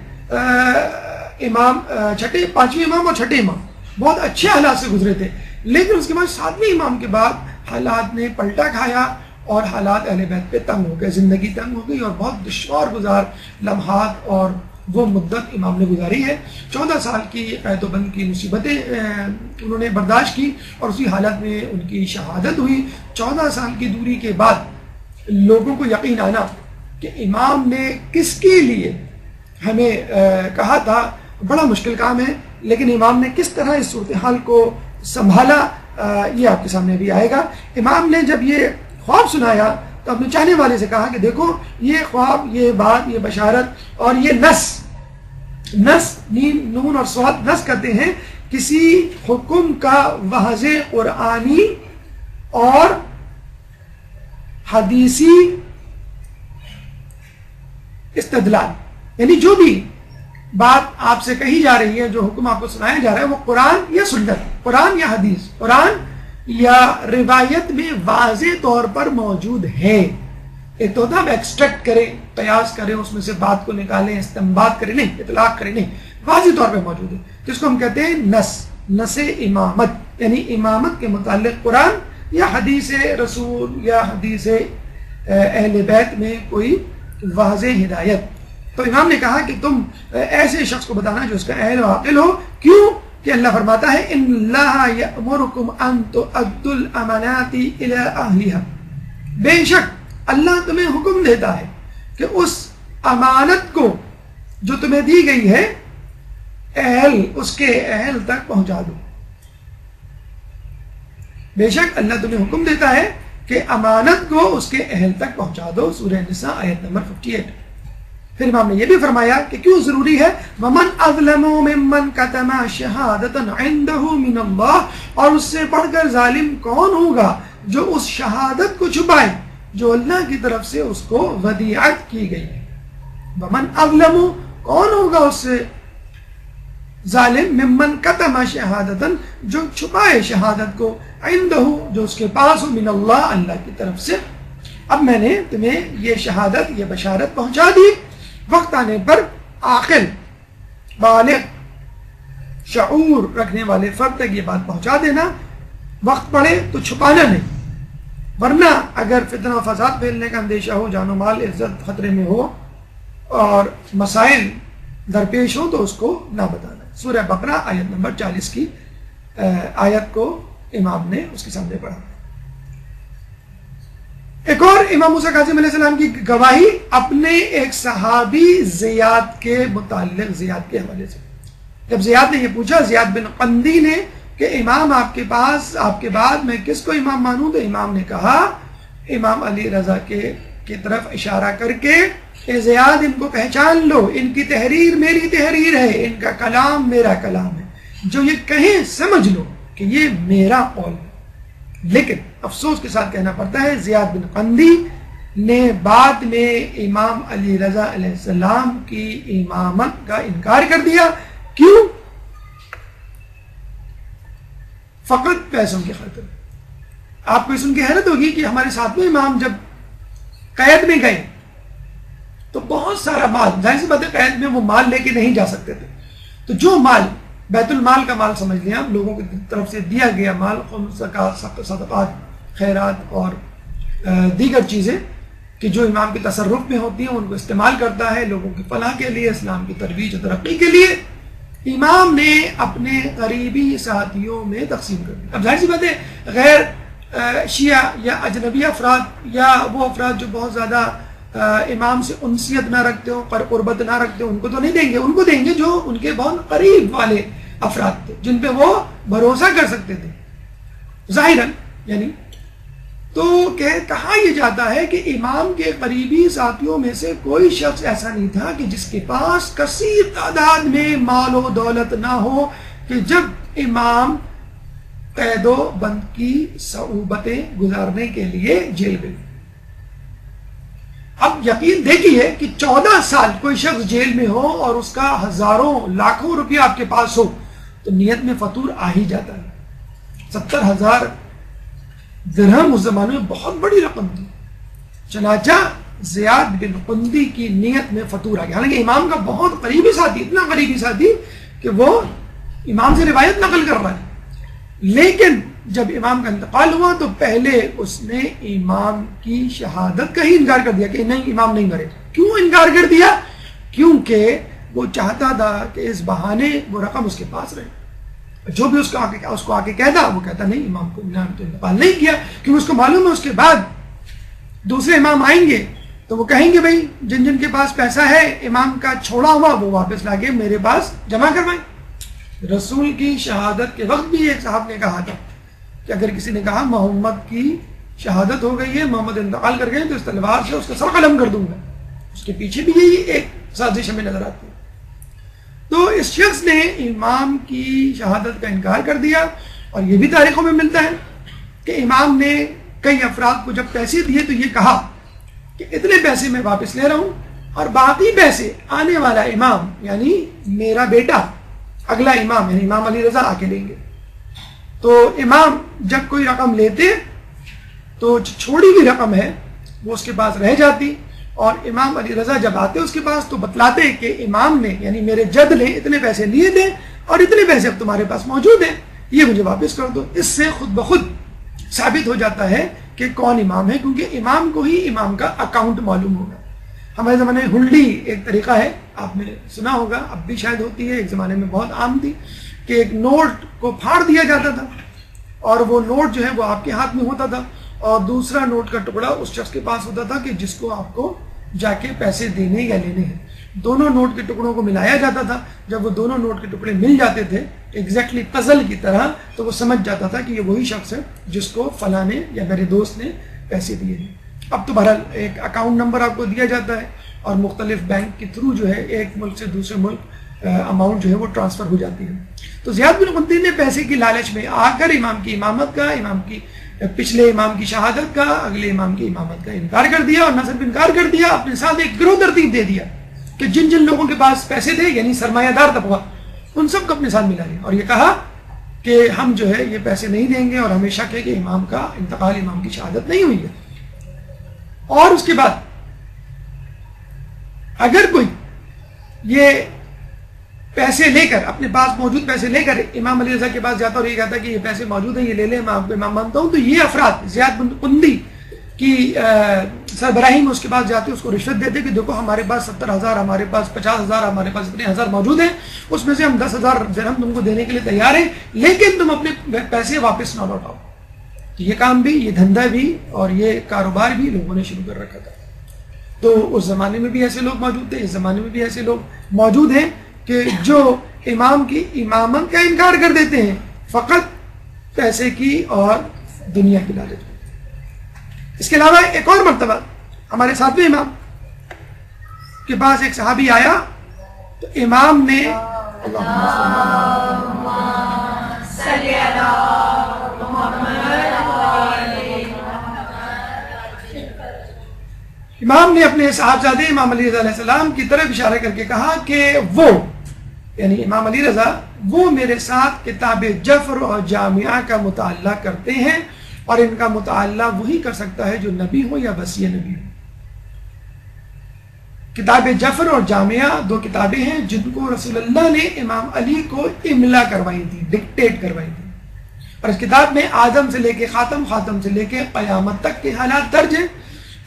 امام چھٹے، 5ویں امام اور چھٹے امام بہت اچھے حالات سے گزرے تھے، لیکن اس کے بعد 7ویں امام کے بعد حالات نے پلٹا کھایا اور حالات اہل بیت پہ تنگ ہو گئے، زندگی تنگ ہو گئی، اور بہت دشوار گزار لمحات اور وہ مدت امام نے گزاری ہے۔ 14 سال کی قید و بند کی مصیبتیں انہوں نے برداشت کی، اور اسی حالت میں ان کی شہادت ہوئی۔ 14 سال کی دوری کے بعد لوگوں کو یقین آنا کہ امام نے کس کے لیے ہمیں کہا تھا بڑا مشکل کام ہے، لیکن امام نے کس طرح اس صورتحال کو سنبھالا یہ آپ کے سامنے بھی آئے گا۔ امام نے جب یہ خواب سنایا تو اپنے چاہنے والے سے کہا کہ دیکھو یہ خواب، یہ بات، یہ بشارت اور یہ نص نین نون اور صاد نص کرتے ہیں کسی حکم کا واضح قرآنی اور حدیثی استدلال، یعنی جو بھی بات آپ سے کہی جا رہی ہے، جو حکم آپ کو سنایا جا رہا ہے، وہ قرآن یا سنت، قرآن یا حدیث، قرآن یا روایت میں واضح طور پر موجود ہے. ایک تو ہوتا ہے ایکسٹریکٹ کریں، قیاس کریں، اس میں سے بات کو نکالیں، استنباط کریں، نہیں، اطلاق کریں، نہیں، واضح طور پہ موجود ہے، جس کو ہم کہتے ہیں نص امامت، یعنی امامت کے متعلق قرآن یا حدیث رسول یا حدیث اہل بیت میں کوئی واضح ہدایت. تو امام نے کہا کہ تم ایسے شخص کو بتانا جو اس کا اہل و عاقل ہو. کیوں کہ اللہ فرماتا ہے ان اللہ یأمرکم ان تؤدوا الامانات الی اہلھا، بے شک اللہ تمہیں حکم دیتا ہے کہ اس امانت کو جو تمہیں دی گئی ہے اس کے اہل تک پہنچا دو. بے شک اللہ تمہیں حکم دیتا ہے کہ امانت کو اس کے اہل تک پہنچا دو. سورہ نساء آیت نمبر 58. پھر امام نے یہ بھی فرمایا کہ کیوں ضروری ہے، وَمَنْ أَظْلَمُ مِمَّنْ كَتَمَ شَهَادَةً عِنْدَهُ مِنَ اللَّهِ، اور اس سے بڑھ کر ظالم کون ہوگا جو اس شہادت کو چھپائے جو اللہ کی طرف سے اس کو ودیعت کی گئی ہے. وَمَنْ أَظْلَمُ، کون ہوگا اس سے ظالم، ممن کتم شہادتن، جو چھپائے شہادت کو، عندہ، جو اس کے پاس ہو، من اللہ، اللہ کی طرف سے. اب میں نے تمہیں یہ شہادت، یہ بشارت پہنچا دی، وقت آنے پر عاقل، بالغ، شعور رکھنے والے فرد تک یہ بات پہنچا دینا. وقت پڑے تو چھپانا نہیں، ورنہ اگر فتنہ و فساد پھیلنے کا اندیشہ ہو، جان و مال عزت خطرے میں ہو اور مسائل درپیش ہو تو اس کو نہ بتانا. سورہ بقرہ آیت نمبر 40 کی آیت کو امام نے اس کے سامنے پڑھا. ایک اور امام موسیٰ کاظم علیہ السلام کی گواہی اپنے ایک صحابی زیاد کے متعلق، زیاد کے حوالے سے. جب زیاد نے یہ پوچھا، زیاد بن قندی نے، کہ امام آپ کے پاس، آپ کے بعد میں کس کو امام مانوں، تو امام نے کہا امام علی رضا کی طرف اشارہ کر کے، اے زیاد ان کو پہچان لو، ان کی تحریر میری تحریر ہے، ان کا کلام میرا کلام ہے، جو یہ کہیں سمجھ لو کہ یہ میرا قول ہے. لیکن افسوس کے ساتھ کہنا پڑتا ہے زیاد بن قندی نے بعد میں امام علی رضا علیہ السلام کی امامت کا انکار کر دیا. کیوں؟ فقط پیسوں کی خاطر. آپ کو سن کے حیرت ہوگی کہ ہمارے ساتھ میں امام جب قید میں گئے تو بہت سارا مال، ظاہر سی بات ہے قید میں وہ مال لے کے نہیں جا سکتے تھے، تو جو مال بیت المال کا مال سمجھ لیں آپ، لوگوں کی طرف سے دیا گیا مال، صدقات، خیرات اور دیگر چیزیں کہ جو امام کے تصرف میں ہوتی ہیں ان کو استعمال کرتا ہے لوگوں کی فلاح کے لیے، اسلام کی ترویج و ترقی کے لیے. امام نے اپنے قریبی ساتھیوں میں تقسیم کر دیا. اب ظاہر سی بات ہے غیر شیعہ یا اجنبی افراد یا وہ افراد جو بہت زیادہ امام سے انسیت نہ رکھتے ہو، قربت نہ رکھتے ہو، ان کو تو نہیں دیں گے. ان کو دیں گے جو ان کے بہت قریب والے افراد تھے، جن پہ وہ بھروسہ کر سکتے تھے ظاہراً. یعنی تو کہا یہ جاتا ہے کہ امام کے قریبی ساتھیوں میں سے کوئی شخص ایسا نہیں تھا کہ جس کے پاس کثیر تعداد میں مال و دولت نہ ہو کہ جب امام قید و بند کی صعوبتیں گزارنے کے لیے جیل گئے. اب یقین دیکھیے کہ 14 سال کوئی شخص جیل میں ہو اور اس کا ہزاروں لاکھوں روپیہ آپ کے پاس ہو تو نیت میں فطور آ ہی جاتا ہے. 70,000 درہم اس زمانے میں بہت بڑی رقم تھی. چنانچہ زیاد بن قندی کی نیت میں فطور آ گیا. حالانکہ امام کا بہت قریبی ساتھی، اتنا قریبی ساتھی کہ وہ امام سے روایت نقل کر رہا ہے، لیکن جب امام کا انتقال ہوا تو پہلے اس نے امام کی شہادت کا ہی انکار کر دیا کہ نہیں، امام نہیں مرے. کیوں انکار کر دیا؟ کیونکہ وہ چاہتا تھا کہ اس بہانے وہ رقم اس کے پاس رہے. جو بھی اس کو آ کے کہتا، وہ کہتا نہیں، امام کو تو انتقال نہیں کیا، کیونکہ اس کو معلوم ہے اس کے بعد دوسرے امام آئیں گے تو وہ کہیں گے بھائی جن جن کے پاس پیسہ ہے امام کا چھوڑا ہوا وہ واپس لا کے میرے پاس جمع کروائیں. رسول کی شہادت کے وقت بھی ایک صاحب نے کہا تھا کہ اگر کسی نے کہا محمد کی شہادت ہو گئی ہے، محمد انتقال کر گئے، تو اس تلوار سے اس کا سر قلم کر دوں گا. اس کے پیچھے بھی یہی ایک سازش ہمیں نظر آتی ہے. تو اس شخص نے امام کی شہادت کا انکار کر دیا. اور یہ بھی تاریخوں میں ملتا ہے کہ امام نے کئی افراد کو جب پیسے دیے تو یہ کہا کہ اتنے پیسے میں واپس لے رہا ہوں، اور باقی پیسے آنے والا امام یعنی میرا بیٹا اگلا امام یعنی امام علی رضا آ کے لیں گے. تو امام جب کوئی رقم لیتے تو چھوڑی ہوئی رقم ہے وہ اس کے پاس رہ جاتی, اور امام علی رضا جب آتے اس کے پاس تو بتلاتے کہ امام نے یعنی میرے جد نے اتنے پیسے لیے تھے اور اتنے پیسے اب تمہارے پاس موجود ہیں, یہ مجھے واپس کر دو. اس سے خود بخود ثابت ہو جاتا ہے کہ کون امام ہے, کیونکہ امام کو ہی امام کا اکاؤنٹ معلوم ہوگا. ہمارے زمانے میں ہنڈی ایک طریقہ ہے, آپ نے سنا ہوگا, اب بھی شاید ہوتی ہے, ایک زمانے میں بہت عام تھی کہ ایک نوٹ کو پھاڑ دیا جاتا تھا اور وہ نوٹ جو ہے وہ آپ کے ہاتھ میں ہوتا تھا اور دوسرا نوٹ کا ٹکڑا اس شخص کے پاس ہوتا تھا کہ جس کو آپ کو جا کے پیسے دینے یا لینے ہیں. دونوں نوٹ کے ٹکڑوں کو ملایا جاتا تھا. جب وہ دونوں نوٹ کے ٹکڑے مل جاتے تھے ایگزیکٹلی پزل کی طرح, تو وہ سمجھ جاتا تھا کہ یہ وہی شخص ہے جس کو فلاں نے یا میرے دوست نے پیسے دیے ہیں. اب تو بہرحال ایک اکاؤنٹ نمبر آپ کو دیا جاتا ہے اور مختلف بینک کے تھرو جو ہے ایک ملک سے دوسرے ملک اماؤنٹ جو ہے وہ ٹرانسفر ہو جاتی ہے. تو زیاد بن قنطی نے پیسے کی لالچ میں آ کر امام کی امامت کا, امام کی پچھلے امام کی شہادت کا, اگلے امام کی امامت کا انکار کر دیا, اور نہ صرف انکار کر دیا, اپنے ساتھ ایک گروہ ترتیب دے دیا کہ جن جن لوگوں کے پاس پیسے تھے یعنی سرمایہ دار طبقہ, ان سب کو اپنے ساتھ ملا لیا اور یہ کہا کہ ہم جو ہے یہ پیسے نہیں دیں گے, اور ہمیں شک ہے کہ امام کا انتقال, امام کی شہادت نہیں ہوئی ہے. اور اس کے بعد اگر کوئی یہ پیسے لے کر, اپنے پاس موجود پیسے لے کر امام علی رضا کے پاس جاتا اور یہ کہتا کہ یہ پیسے موجود ہیں, یہ لے لیں, میں آپ کو امام مانتا ہوں, تو یہ افراد زیاد بن قنطی کی سربراہی میں اس کے پاس جاتے, اس کو رشوت دیتے کہ دیکھو ہمارے پاس 70,000, ہمارے پاس 50,000, ہمارے پاس اتنے ہزار موجود ہیں, اس میں سے ہم 10,000 درہم تم کو دینے کے لیے تیار ہیں, لیکن تم اپنے پیسے واپس نہ لوٹاؤ. یہ کام بھی, یہ دھندا بھی اور یہ کاروبار بھی لوگوں نے شروع کر رکھا تھا. تو اس زمانے میں بھی ایسے لوگ موجود تھے, اس زمانے میں بھی ایسے لوگ موجود ہیں کہ جو امام کی امامت کا انکار کر دیتے ہیں فقط پیسے کی اور دنیا کی لالچ میں. اس کے علاوہ ایک اور مرتبہ ہمارے ساتویں امام کے پاس ایک صحابی آیا تو امام نے اپنے صاحبزادے امام علی رضا علیہ السلام کی طرف اشارہ کر کے کہا کہ وہ یعنی امام علی رضا وہ میرے ساتھ کتاب جفر اور جامعہ کا مطالعہ کرتے ہیں, اور ان کا مطالعہ وہی کر سکتا ہے جو نبی ہو یا وصی نبی ہو. کتاب جفر اور جامعہ دو کتابیں ہیں جن کو رسول اللہ نے امام علی کو املا کروائی تھی, ڈکٹیٹ کروائی تھی, اور اس کتاب میں آدم سے لے کے خاتم, خاتم سے لے کے قیامت تک کے حالات درج ہیں.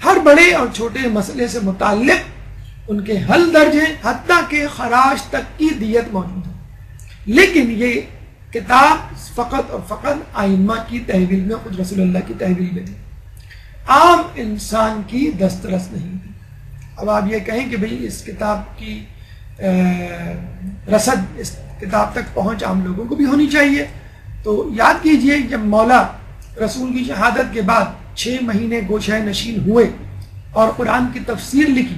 ہر بڑے اور چھوٹے مسئلے سے متعلق ان کے حل درج ہیں, حتیٰ کہ خراج تک کی دیت موجود ہے. لیکن یہ کتاب فقط اور فقط آئمہ کی تحویل میں, خود رسول اللہ کی تحویل میں تھی, عام انسان کی دسترس نہیں تھی. اب آپ یہ کہیں کہ بھئی اس کتاب کی رسد, اس کتاب تک پہنچ عام لوگوں کو بھی ہونی چاہیے. تو یاد کیجئے جب مولا رسول کی شہادت کے بعد 6 مہینے گوشہ نشین ہوئے اور قرآن کی تفسیر لکھی,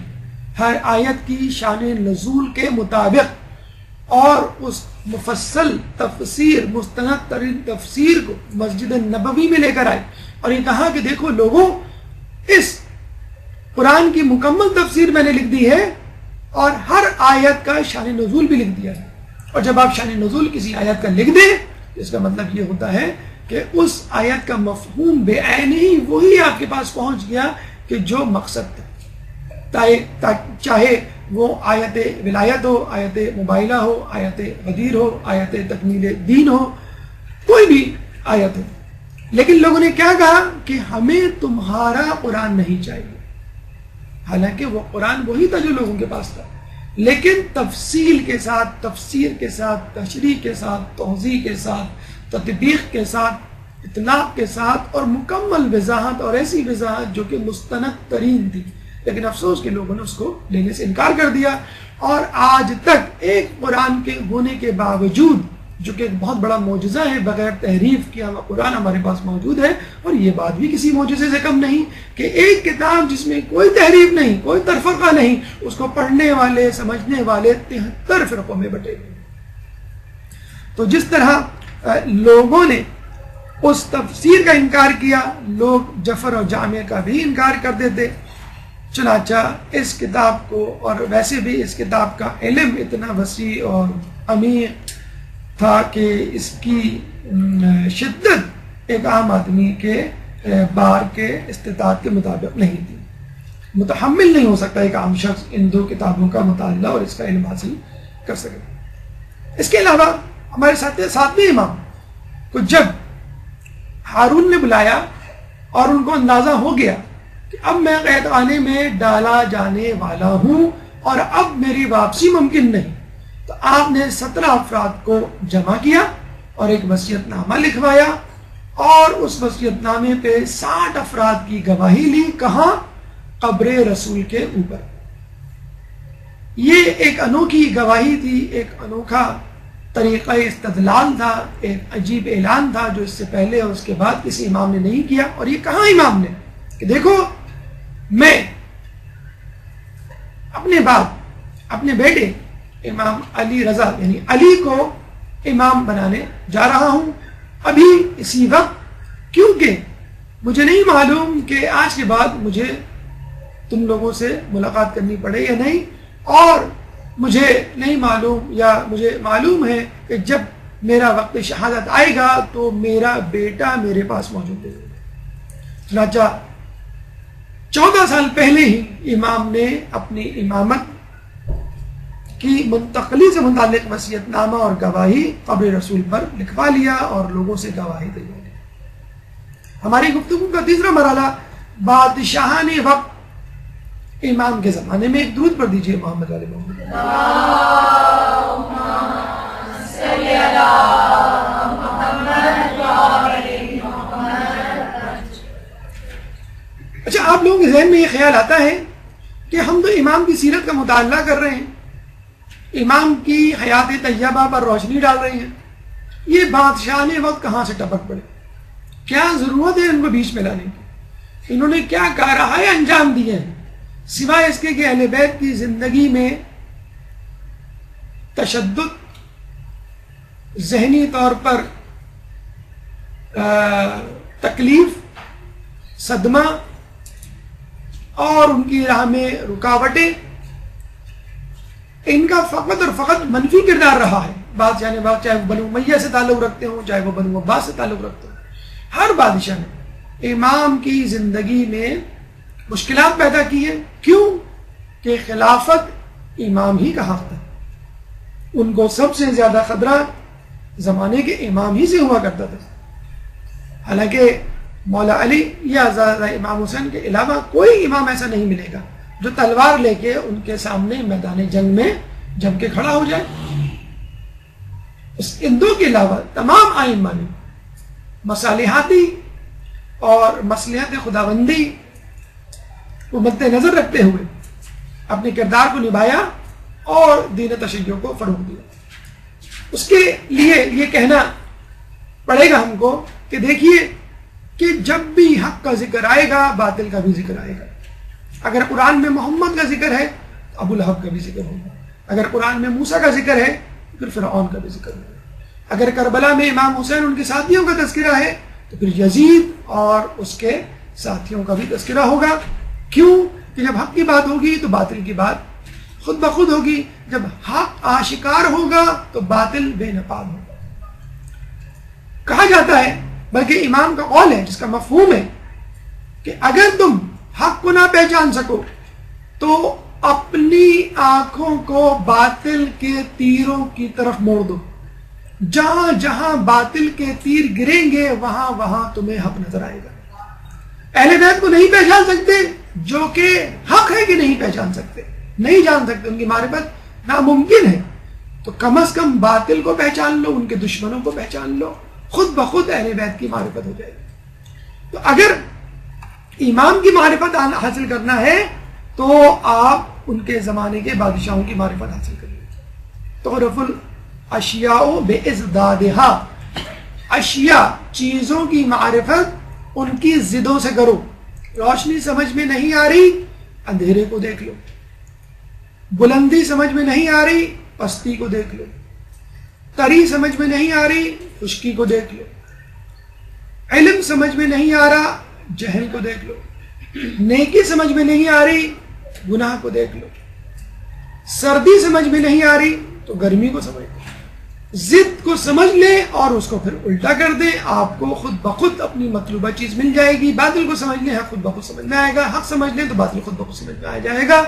ہر آیت کی شان نزول کے مطابق, اور اس مفصل تفسیر, مستند ترین تفسیر کو مسجد نبوی میں لے کر آئے اور یہ کہا کہ دیکھو لوگوں, اس قرآن کی مکمل تفسیر میں نے لکھ دی ہے اور ہر آیت کا شان نزول بھی لکھ دیا ہے. اور جب آپ شان نزول کسی آیت کا لکھ دیں, اس کا مطلب یہ ہوتا ہے کہ اس آیت کا مفہوم بے عین ہی وہی آپ کے پاس پہنچ گیا کہ جو مقصد تھا, چاہے وہ آیت ولایت ہو, آیت مباہلہ ہو, آیت غدیر ہو, آیت تکمیل دین ہو, کوئی بھی آیت ہو. لیکن لوگوں نے کیا کہا کہ ہمیں تمہارا قرآن نہیں چاہیے, حالانکہ وہ قرآن وہی تھا جو لوگوں کے پاس تھا, لیکن تفصیل کے ساتھ, تفسیر کے ساتھ, تشریح کے ساتھ, توضیح کے ساتھ, تطبیق کے ساتھ, اطلاق کے ساتھ, اور مکمل وضاحت, اور ایسی وضاحت جو کہ مستند ترین تھی. لیکن افسوس کہ لوگوں نے اس کو لینے سے انکار کر دیا, اور آج تک ایک قرآن کے ہونے کے باوجود, جو کہ ایک بہت بڑا معجزہ ہے, بغیر تحریف کیا ہوا قرآن ہمارے پاس موجود ہے. اور یہ بات بھی کسی معجزے سے کم نہیں کہ ایک کتاب جس میں کوئی تحریف نہیں, کوئی تفرقہ نہیں, اس کو پڑھنے والے, سمجھنے والے 73 فرقوں میں بٹے گئے. تو جس طرح لوگوں نے اس تفسیر کا انکار کیا, لوگ جفر اور جامع کا بھی انکار کر دیتے. چنانچہ اس کتاب کو، اور ویسے بھی اس کتاب کا علم اتنا وسیع اور عمیق تھا کہ اس کی شدت ایک عام آدمی کے بار کے استطاعت کے مطابق نہیں تھی. متحمل نہیں ہو سکتا ایک عام شخص ان دو کتابوں کا مطالعہ اور اس کا علم حاصل کر سکے. اس کے علاوہ ہمارے ساتویں امام کو جب ہارون نے بلایا اور ان کو اندازہ ہو گیا کہ اب میں قید خانے میں ڈالا جانے والا ہوں اور اب میری واپسی ممکن نہیں، تو آپ نے 17 افراد کو جمع کیا اور ایک وصیت نامہ لکھوایا اور اس وصیت نامے پہ 60 افراد کی گواہی لی. کہاں؟ قبر رسول کے اوپر. یہ ایک انوکھی گواہی تھی، ایک انوکھا طریقہ استدلال تھا، ایک عجیب اعلان تھا جو اس سے پہلے اور اس کے بعد کسی امام نے نہیں کیا. اور یہ کہاں امام نے کہ دیکھو میں اپنے باپ، اپنے بیٹے امام علی رضا یعنی علی کو امام بنانے جا رہا ہوں ابھی اسی وقت، کیونکہ مجھے نہیں معلوم کہ آج کے بعد مجھے تم لوگوں سے ملاقات کرنی پڑے یا نہیں، اور مجھے نہیں معلوم یا مجھے معلوم ہے کہ جب میرا وقت شہادت آئے گا تو میرا بیٹا میرے پاس موجود ہے. چنانچہ 14 سال پہلے ہی امام نے اپنی امامت کی منتقلی سے متعلق وصیت نامہ اور گواہی قبر رسول پر لکھوا لیا اور لوگوں سے گواہی دے دی. ہماری گفتگو کا تیسرا مرحلہ بادشاہان وقت امام کے زمانے میں. ایک درود پڑھ دیجئے محمد علی محمد. اچھا، آپ لوگوں کے ذہن میں یہ خیال آتا ہے کہ ہم تو امام کی سیرت کا مطالعہ کر رہے ہیں، امام کی حیات طیبہ پر روشنی ڈال رہے ہیں، یہ بادشاہان وقت کہاں سے ٹپک پڑے؟ کیا ضرورت ہے ان کو بیچ میں لانے کی؟ انہوں نے کیا کارہائے انجام دیے ہیں سوائے اس کے کہ اہل بیت کی زندگی میں تشدد، ذہنی طور پر تکلیف، صدمہ اور ان کی راہ میں رکاوٹیں، ان کا فقط اور فقط منفی کردار رہا ہے. بادشاہ نے چاہے وہ بنو امیہ سے تعلق رکھتے ہوں، چاہے وہ بنو عباس سے تعلق رکھتے ہوں، ہر بادشاہ نے امام کی زندگی میں مشکلات پیدا کی ہیں. کیوں؟ کہ خلافت امام ہی کا حق تھا. ان کو سب سے زیادہ خطرہ زمانے کے امام ہی سے ہوا کرتا تھا. حالانکہ مولا علی یا امام حسین کے علاوہ کوئی امام ایسا نہیں ملے گا جو تلوار لے کے ان کے سامنے میدان جنگ میں جم کے کھڑا ہو جائے. ان دو کے علاوہ تمام ائمہ نے مصالحاتی اور مصلحت خداوندی کو مد نظر رکھتے ہوئے اپنے کردار کو نبھایا اور دین تشیع کو فروغ دیا. اس کے لیے یہ کہنا پڑے گا ہم کو کہ دیکھیے کہ جب بھی حق کا ذکر آئے گا باطل کا بھی ذکر آئے گا. اگر قرآن میں محمد کا ذکر ہے تو ابو لہب کا بھی ذکر ہوگا. اگر قرآن میں موسیٰ کا ذکر ہے تو پھر فرعون کا بھی ذکر ہوگا. اگر کربلا میں امام حسین ان کے ساتھیوں کا تذکرہ ہے تو پھر یزید اور اس کے ساتھیوں کا بھی تذکرہ ہوگا. کیوں؟ کہ جب حق کی بات ہوگی تو باطل کی بات خود بخود ہوگی. جب حق آشکار ہوگا تو باطل بے نقاب ہوگا. کہا جاتا ہے، بلکہ امام کا قول ہے جس کا مفہوم ہے کہ اگر تم حق کو نہ پہچان سکو تو اپنی آنکھوں کو باطل کے تیروں کی طرف موڑ دو. جہاں جہاں باطل کے تیر گریں گے وہاں وہاں تمہیں حق نظر آئے گا. اہل بیت کو نہیں پہچان سکتے جو کہ حق ہے کہ نہیں پہچان سکتے، نہیں جان سکتے، ان کی معرفت ناممکن ہے. تو کم از کم باطل کو پہچان لو، ان کے دشمنوں کو پہچان لو، خود بخود اہل بیت کی معرفت ہو جائے گی. تو اگر امام کی معرفت حاصل کرنا ہے تو آپ ان کے زمانے کے بادشاہوں کی معرفت حاصل کریے. تعرف الاشیاء بازدادها، اشیاء چیزوں کی معرفت ان کی ضدوں سے کرو. روشنی سمجھ میں نہیں آ رہی، اندھیرے کو دیکھ لو. بلندی سمجھ میں نہیں آ رہی، پستی کو دیکھ لو. تری سمجھ میں نہیں آ رہی، خشکی کو دیکھ لو. علم سمجھ میں نہیں آ رہا، جہل کو دیکھ لو. نیکی سمجھ میں نہیں آ رہی، گناہ کو دیکھ لو. سردی سمجھ میں نہیں آ رہی تو گرمی کو سمجھ لو, ضد کو سمجھ لیں اور اس کو پھر الٹا کر دیں, آپ کو خود بخود اپنی مطلوبہ چیز مل جائے گی. باطل کو سمجھ لیں, حق خود بخود سمجھ میں آئے گا. حق سمجھ لیں تو باطل خود بخود سمجھ میں آ جائے گا.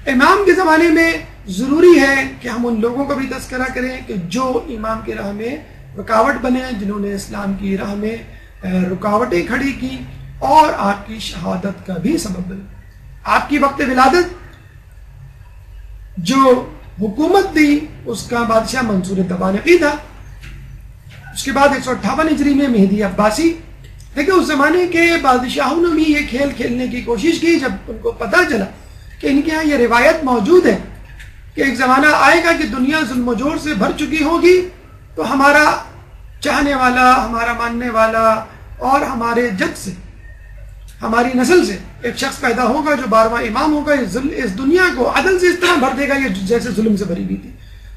امام کے زمانے میں ضروری ہے کہ ہم ان لوگوں کا بھی تذکرہ کریں کہ جو امام کی راہ میں رکاوٹ بنے, جنہوں نے اسلام کی راہ میں رکاوٹیں کھڑی کی اور آپ کی شہادت کا بھی سبب بنے. آپ کی وقت ولادت جو حکومت دی اس کا بادشاہ منصور تبانقی تھا. اس کے بعد 158 ہجری میں مہدی عباسی. دیکھیں اس زمانے کے بادشاہوں نے بھی یہ کھیل کھیلنے کی کوشش کی. جب ان کو پتہ چلا کہ ان کے یہاں یہ روایت موجود ہے کہ ایک زمانہ آئے گا کہ دنیا ظلم و جور سے بھر چکی ہوگی, تو ہمارا چاہنے والا, ہمارا ماننے والا اور ہمارے جد سے, ہماری نسل سے ایک شخص پیدا ہوگا جو 12واں امام ہوگا. اس دنیا کو عدل سے اس طرح بھر دے گا یہ جیسے ظلم سے بھری ہوئی تھی.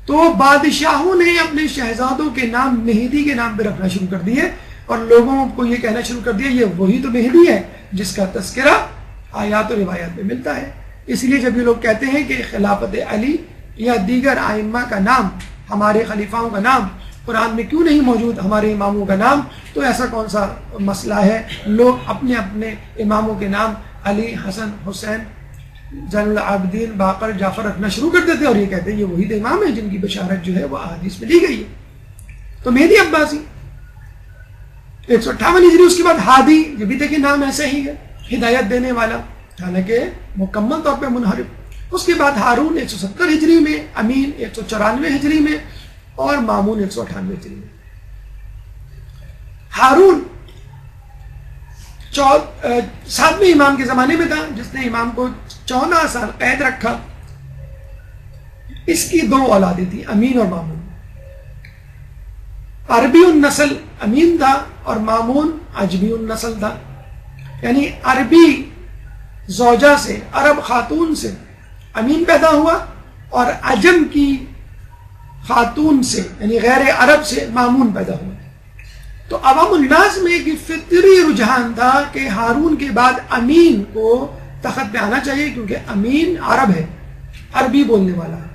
تو بادشاہوں نے اپنے شہزادوں کے نام مہدی کے نام پہ رکھنا شروع کر دیے اور لوگوں کو یہ کہنا شروع کر دیا یہ وہی تو مہدی ہے جس کا تذکرہ آیات و روایات میں ملتا ہے. اس لیے جب یہ لوگ کہتے ہیں کہ خلافت علی یا دیگر ائمہ کا نام, ہمارے خلیفاؤں کا نام قرآن میں کیوں نہیں موجود, ہمارے اماموں کا نام, تو ایسا کون سا مسئلہ ہے؟ لوگ اپنے اپنے اماموں کے نام علی, حسن, حسین, زین العابدین, باقر, جعفر رکھنا شروع کر دیتے اور یہ کہتے ہیں یہ وہی امام ہیں جن کی بشارت جو ہے وہ احادیث میں دی گئی ہے. تو مہدی عباسی 158 ہجری. اس کے بعد ہادی, یہ بھی دیکھیں نام ایسا ہی ہے, ہدایت دینے والا, حالانکہ مکمل طور پہ منحرف. اس کے بعد ہارون 170 ہجری میں, امین 194 ہجری میں اور مامون 198 ہجری میں. ہارون 7ویں امام کے زمانے میں تھا جس نے امام کو 14 سال قید رکھا. اس کی 2 اولادیں تھیں, امین اور مامون. عربی النسل امین تھا اور مامون عجمی النسل تھا, یعنی عربی زوجہ سے, عرب خاتون سے امین پیدا ہوا اور عجم کی خاتون سے یعنی غیر عرب سے مامون پیدا ہوا. تو عوام الناس میں ایک فطری رجحان تھا کہ ہارون کے بعد امین کو تخت پہ آنا چاہیے کیونکہ امین عرب ہے, عربی بولنے والا ہے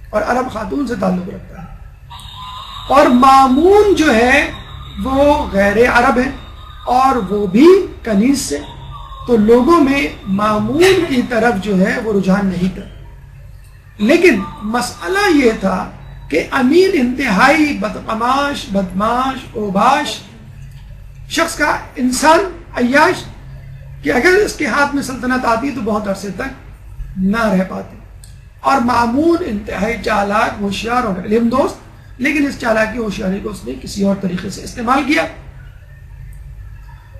اور عرب خاتون سے تعلق رکھتا ہے. اور مامون جو ہے وہ غیر عرب ہے اور وہ بھی کنیز سے, تو لوگوں میں مامون کی طرف جو ہے وہ رجحان نہیں تھا. لیکن مسئلہ یہ تھا کہ امین انتہائی بدقماش, بدماش, اوباش شخص کا, انسان عیاش, کہ اگر اس کے ہاتھ میں سلطنت آتی تو بہت عرصے تک نہ رہ پاتی. اور مامون انتہائی چالاک, ہوشیار اور علم دوست, لیکن اس چالاکی ہوشیاری کو اس نے کسی اور طریقے سے استعمال کیا.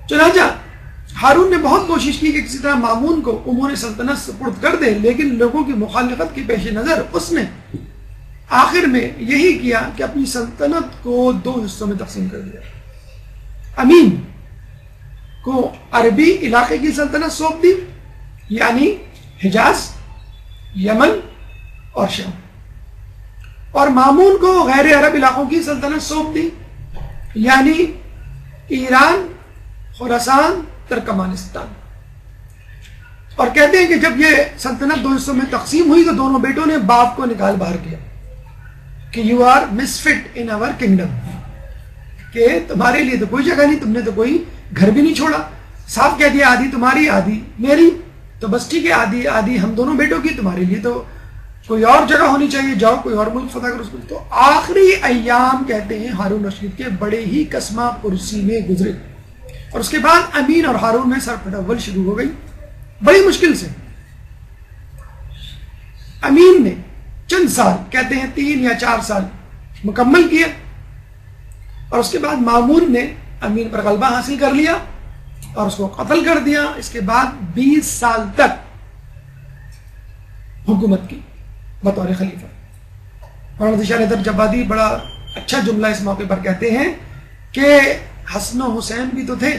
چنانچہ ہارون نے بہت کوشش کی کہ کسی طرح مامون کو امور سلطنت سپرد کر دے, لیکن لوگوں کی مخالفت کے پیش نظر اس نے آخر میں یہی کیا کہ اپنی سلطنت کو 2 حصوں میں تقسیم کر دیا. امین کو عربی علاقے کی سلطنت سونپ دی, یعنی حجاز, یمن اور شام, اور مامون کو غیر عرب علاقوں کی سلطنت سونپ دی, یعنی ایران, خراسان, ترکمانستان. اور کہتے ہیں کہ جب یہ سلطنت 2 حصوں میں تقسیم ہوئی تو دونوں بیٹوں نے باپ کو نکال باہر کیا کہ you are misfit in our kingdom, کہ تمہارے لیے تو کوئی جگہ نہیں, تم نے تو کوئی گھر بھی نہیں چھوڑا. صاف کہہ دیا آدھی تمہاری آدھی میری, تو بس ٹھیک ہے آدھی آدھی ہم دونوں بیٹوں کی, تمہارے لیے تو کوئی اور جگہ ہونی چاہیے, جاؤ کوئی اور ملک فتح کرو. تو آخری ایام کہتے ہیں ہارون رشید کے بڑے ہی کسمہ پرسی میں گزرے, اور اس کے بعد امین اور ہارون میں سر پٹول شروع ہو گئی بڑی مشکل سے. امین نے چند سال, کہتے ہیں 3 یا 4 سال مکمل کیا, اور اس کے بعد مامون نے امین پر غلبہ حاصل کر لیا اور اس کو قتل کر دیا. اس کے بعد 20 سال تک حکومت کی بطور خلیفہ. مولانا ذیشان حیدر جبادی بڑا اچھا جملہ اس موقع پر کہتے ہیں کہ حسن و حسین بھی تو تھے,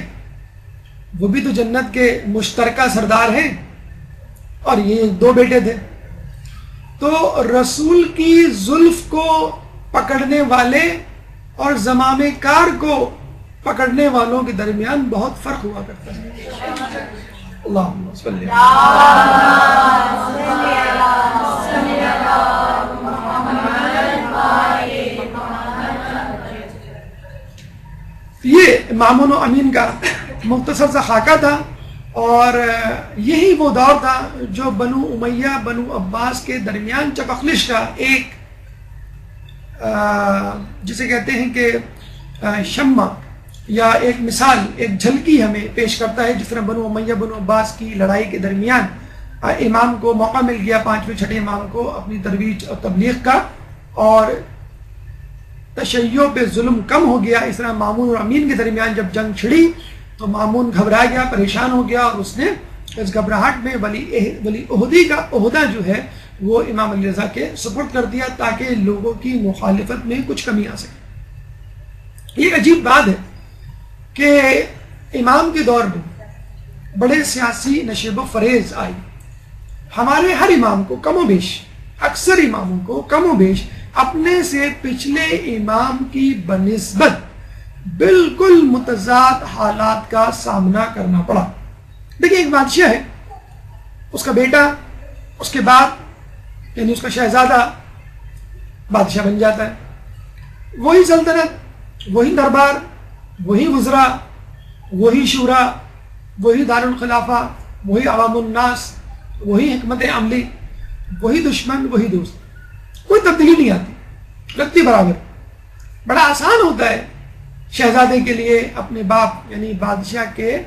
وہ بھی تو جنت کے مشترکہ سردار ہیں, اور یہ 2 بیٹے تھے. تو رسول کی زلف کو پکڑنے والے اور زمام کار کو پکڑنے والوں کے درمیان بہت فرق ہوا کرتا ہے. اللہم صلی یہ مامون و امین کا مختصر سا خاکہ تھا، اور یہی وہ دور تھا جو بنو امیہ بنو عباس کے درمیان چپخلش کا ایک جسے کہتے ہیں کہ شمع یا ایک مثال، ایک جھلکی ہمیں پیش کرتا ہے، جس طرح بنو امیہ بنو عباس کی لڑائی کے درمیان امام کو موقع مل گیا، پانچویں چھٹے امام کو اپنی ترویج اور تبلیغ کا، اور تشیع پہ ظلم کم ہو گیا۔ اس طرح مامون اور امین کے درمیان جب جنگ چھڑی تو مامون گھبرا گیا، پریشان ہو گیا، اور اس نے اس گھبراہٹ میں ولی عہدی کا عہدہ جو ہے وہ امام علی رضا کے سپرد کر دیا، تاکہ لوگوں کی مخالفت میں کچھ کمی آ سکے۔ یہ عجیب بات ہے کہ امام کے دور میں بڑے سیاسی نشیب و فریز آئی، ہمارے ہر امام کو کم و بیش، اکثر اماموں کو کم و بیش اپنے سے پچھلے امام کی بنسبت بالکل متضاد حالات کا سامنا کرنا پڑا۔ دیکھیں، ایک بادشاہ ہے، اس کا بیٹا اس کے بعد یعنی اس کا شہزادہ بادشاہ بن جاتا ہے، وہی سلطنت، وہی دربار، وہی وزراء، وہی شورا، وہی دارالخلافہ، وہی عوام الناس، وہی حکمت عملی، وہی دشمن، وہی دوست، کوئی تبدیلی نہیں آتی، لگتی برابر۔ بڑا آسان ہوتا ہے شہزادے کے لیے اپنے باپ یعنی بادشاہ کے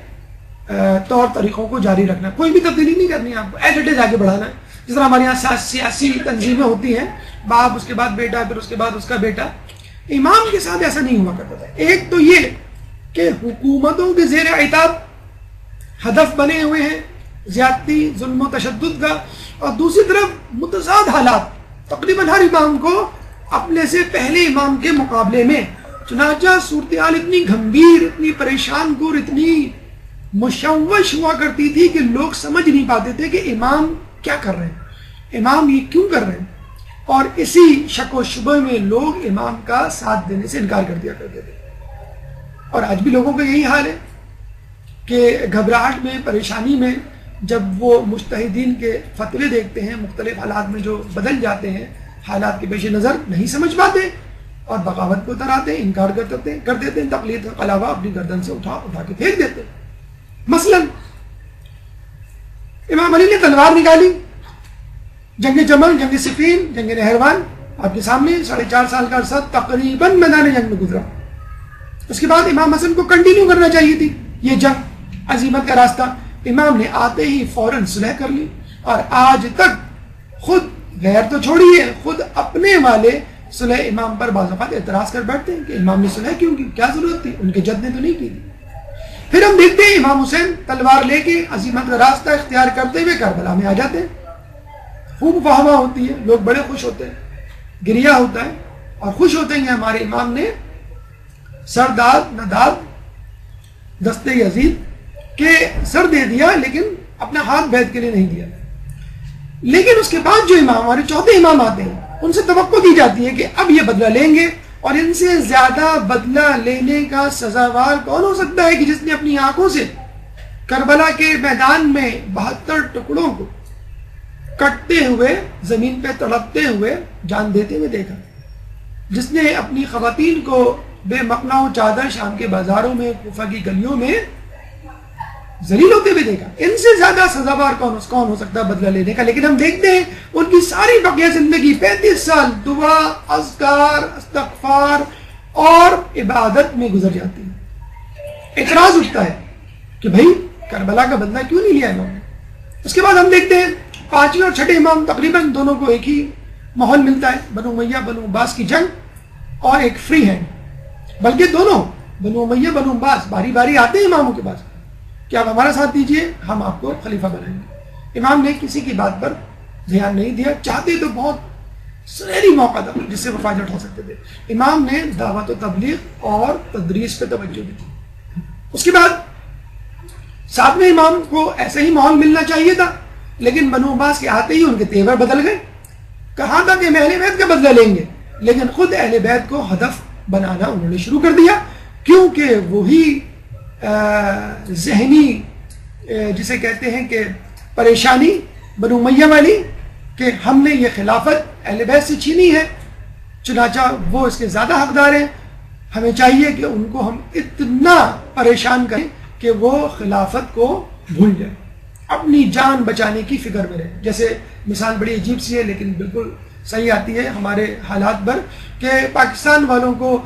طور طریقوں کو جاری رکھنا، کوئی بھی تبدیلی نہیں کرنی، آپ کو ایز اٹ از آگے بڑھانا ہے۔ جس طرح ہمارے یہاں سیاسی تنظیمیں ہوتی ہیں، باپ، اس کے بعد بیٹا، پھر اس کے بعد اس کا بیٹا، امام کے ساتھ ایسا نہیں ہوا کرتا تھا۔ ایک تو یہ کہ حکومتوں کے زیر عتاب ہدف بنے ہوئے ہیں زیادتی، ظلم و تشدد کا، اور دوسری طرف متضاد حالات تقریباً ہر امام کو اپنے سے پہلے امام کے مقابلے میں، چنانچہ صورتحال اتنی گھمبیر، اتنی پریشان کن، اتنی مشوش ہوا کرتی تھی کہ لوگ سمجھ نہیں پاتے تھے کہ امام کیا کر رہے ہیں، امام یہ کیوں کر رہے ہیں، اور اسی شک و شبہ میں لوگ امام کا ساتھ دینے سے انکار کر دیا کرتے تھے۔ اور آج بھی لوگوں کا یہی حال ہے کہ گھبراہٹ میں، پریشانی میں، جب وہ مجتہدین کے فتوے دیکھتے ہیں، مختلف حالات میں جو بدل جاتے ہیں، حالات کے پیش نظر نہیں سمجھ پاتے اور بغاوت کو اتراتے ہیں، انکار کر دیتے ہیں، تقلید کا قلاوہ اپنی گردن سے اٹھا کے پھینک دیتے ہیں۔ مثلا امام علی نے تلوار نکالی، جنگ جمل، جنگ صفین، جنگ نہروان آپ کے سامنے 4.5 سال کا عرصہ تقریباً میدان جنگ میں گزرا۔ اس کے بعد امام حسن کو کنٹینیو کرنا چاہیے تھی یہ جنگ، عزیمت کا راستہ، امام نے آتے ہی فوراً صلح کر لی، اور آج تک خود غیر تو چھوڑیے، خود اپنے والے صلح امام پر بعض اوقات اعتراض کر بیٹھتے ہیں کہ امام نے صلح کیوں کی، کیا ضرورت تھی، ان کے جد نے تو نہیں کی۔ پھر ہم دیکھتے ہیں امام حسین تلوار لے کے عزیمت کا راستہ اختیار کرتے ہوئے کربلا میں آ جاتے ہیں، خوب واہ واہ ہوتی ہے، لوگ بڑے خوش ہوتے ہیں، گریہ ہوتا ہے، اور خوش ہوتے ہیں کہ ہمارے امام نے سر داد نہ داد دست یزید کہ سر دے دیا، لیکن اپنا ہاتھ بیعت کے لیے نہیں دیا۔ لیکن اس کے بعد جو امام، ہمارے چوتھے امام آتے ہیں، ان سے توقع کی جاتی ہے کہ اب یہ بدلہ لیں گے، اور ان سے زیادہ بدلہ لینے کا سزاوار کون ہو سکتا ہے کہ جس نے اپنی آنکھوں سے کربلا کے میدان میں 72 ٹکڑوں کو کٹتے ہوئے، زمین پہ تڑپتے ہوئے، جان دیتے ہوئے دیکھا، جس نے اپنی خواتین کو بے مقنع و چادر شام کے بازاروں میں، کوفہ کی گلیوں میں ذلیل ہوتے ہوئے دیکھا، ان سے زیادہ سزاوار کون ہو سکتا ہے بدلہ لینے کا؟ لیکن ہم دیکھتے ہیں ان کی ساری بقیہ زندگی 35 سال دعا، اذکار، استغفار اور عبادت میں گزر جاتی ہے۔ اعتراض اٹھتا ہے کہ بھائی کربلا کا بدلہ کیوں نہیں لیا انہوں نے؟ اس کے بعد ہم دیکھتے ہیں 5ویں اور 6ٹھے امام تقریباً دونوں کو ایک ہی ماحول ملتا ہے، بنو امیہ بنو عباس کی جنگ اور ایک فری ہینڈ، بلکہ دونوں بنو امیہ بنو عباس باری باری آتے ہیں اماموں کے پاس کہ آپ ہمارا ساتھ دیجئے، ہم آپ کو خلیفہ بنائیں گے۔ امام نے کسی کی بات پر دھیان نہیں دیا، چاہتے تو بہت سنہری موقع تھا جس سے وہ فائدہ اٹھا سکتے تھے، امام نے دعوت و تبلیغ اور تدریس پہ توجہ دی۔ اس کے بعد 7ویں امام کو ایسا ہی ماحول ملنا چاہیے تھا، لیکن بنو عباس کے آتے ہی ان کے تیور بدل گئے۔ کہا تھا کہ ہم اہل بیت کا بدلہ لیں گے، لیکن خود اہل بیت کو ہدف بنانا انہوں نے شروع کر دیا، کیونکہ وہی ذہنی جسے کہتے ہیں کہ پریشانی بنو امیہ والی کہ ہم نے یہ خلافت اہل بیت سے چھینی ہے، چنانچہ وہ اس کے زیادہ حقدار ہیں، ہمیں چاہیے کہ ان کو ہم اتنا پریشان کریں کہ وہ خلافت کو بھول جائیں، اپنی جان بچانے کی فکر میں رہیں. جیسے مثال بڑی عجیب سی ہے لیکن بالکل صحیح آتی ہے ہمارے حالات پر کہ پاکستان والوں کو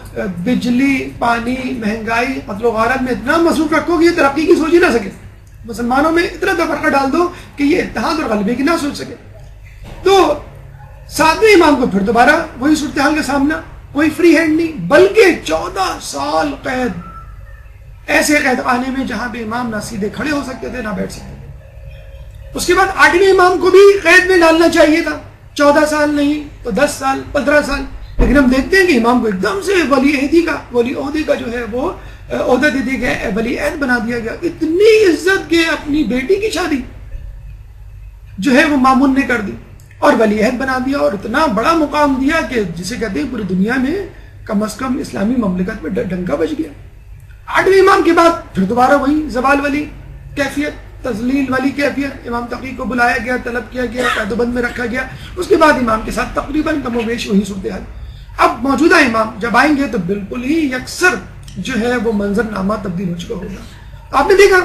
بجلی، پانی، مہنگائی، قتل و غارت میں اتنا مصروف رکھو کہ یہ ترقی کی سوچ ہی نہ سکے. مسلمانوں میں اتنا تفرقہ ڈال دو کہ یہ اتحاد اور غلبے کی نہ سوچ سکے. تو ساتویں امام کو پھر دوبارہ وہی صورتحال کا سامنا، کوئی فری ہینڈ نہیں، بلکہ 14 سال قید، ایسے قید خانے میں جہاں پہ امام نہ سیدھے کھڑے ہو سکتے تھے نہ بیٹھ سکتے تھے. اس کے بعد 8ویں امام کو بھی قید میں ڈالنا چاہیے تھا، 14 سال نہیں تو 10 سال 15 سال، لیکن ہم دیکھتے ہیں کہ امام کو ایک دم سے ولی عہدے کا جو ہے وہ عہدہ دے دیا گیا، ولی عہد بنا دیا گیا. اتنی عزت کہ اپنی بیٹی کی شادی جو ہے وہ مامون نے کر دی اور ولی عہد بنا دیا، اور اتنا بڑا مقام دیا کہ جسے کہتے ہیں پوری دنیا میں کم از کم اسلامی مملکت میں ڈنکا بج گیا. 8ویں امام کے بعد پھر دوبارہ وہی زوال والی کیفیت، تذلیل والی کیفیت. امام تقی کو بلایا گیا، طلب کیا گیا، قید و بند میں رکھا گیا. اس کے بعد امام کے ساتھ تقریباً کم و بیش وہی صورتحال. اب موجودہ امام جب آئیں گے تو بالکل ہی یکسر جو ہے وہ منظر نامہ تبدیل ہو چکا ہوگا. آپ نے دیکھا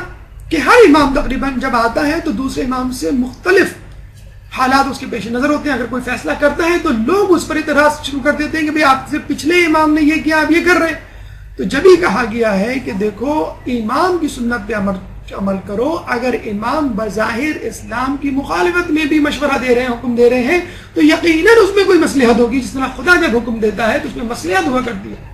کہ ہر امام تقریباً جب آتا ہے تو دوسرے امام سے مختلف حالات اس کے پیش نظر ہوتے ہیں. اگر کوئی فیصلہ کرتا ہے تو لوگ اس پر اعتراض شروع کر دیتے ہیں کہ بھئی آپ سے پچھلے امام نے یہ کیا، آپ یہ کر رہے ہیں. تو جب ہی کہا گیا ہے کہ دیکھو امام کی سنت پہ عمل کرو. اگر امام بظاہر اسلام کی مخالفت میں بھی مشورہ دے رہے ہیں، حکم دے رہے ہیں، تو یقیناً اس میں کوئی مصلحت ہوگی. جس طرح خدا جب حکم دیتا ہے تو اس میں مصلحت ہوا کرتی ہے.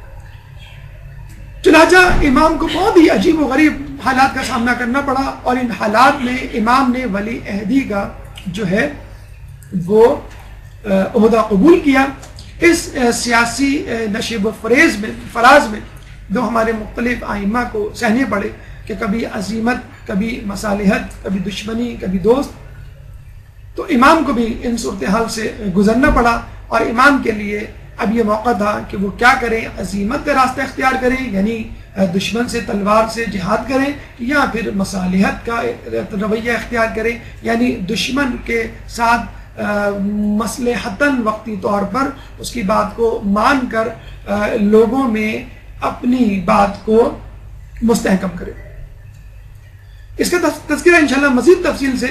چنانچہ امام کو بہت ہی عجیب و غریب حالات کا سامنا کرنا پڑا، اور ان حالات میں امام نے ولی عہدی کا جو ہے وہ عہدہ قبول کیا. اس سیاسی نشیب و فراز میں جو ہمارے مختلف ائمہ کو سہنے پڑے کہ کبھی عزیمت، کبھی مصالحت، کبھی دشمنی، کبھی دوست، تو امام کو بھی ان صورتحال سے گزرنا پڑا. اور امام کے لیے اب یہ موقع تھا کہ وہ کیا کریں، عزیمت کا راستہ اختیار کریں، یعنی دشمن سے تلوار سے جہاد کریں، یا پھر مصالحت کا رویہ اختیار کریں، یعنی دشمن کے ساتھ مصلحتاً وقتی طور پر اس کی بات کو مان کر لوگوں میں اپنی بات کو مستحکم کریں. اس کا تذکرہ انشاءاللہ مزید تفصیل سے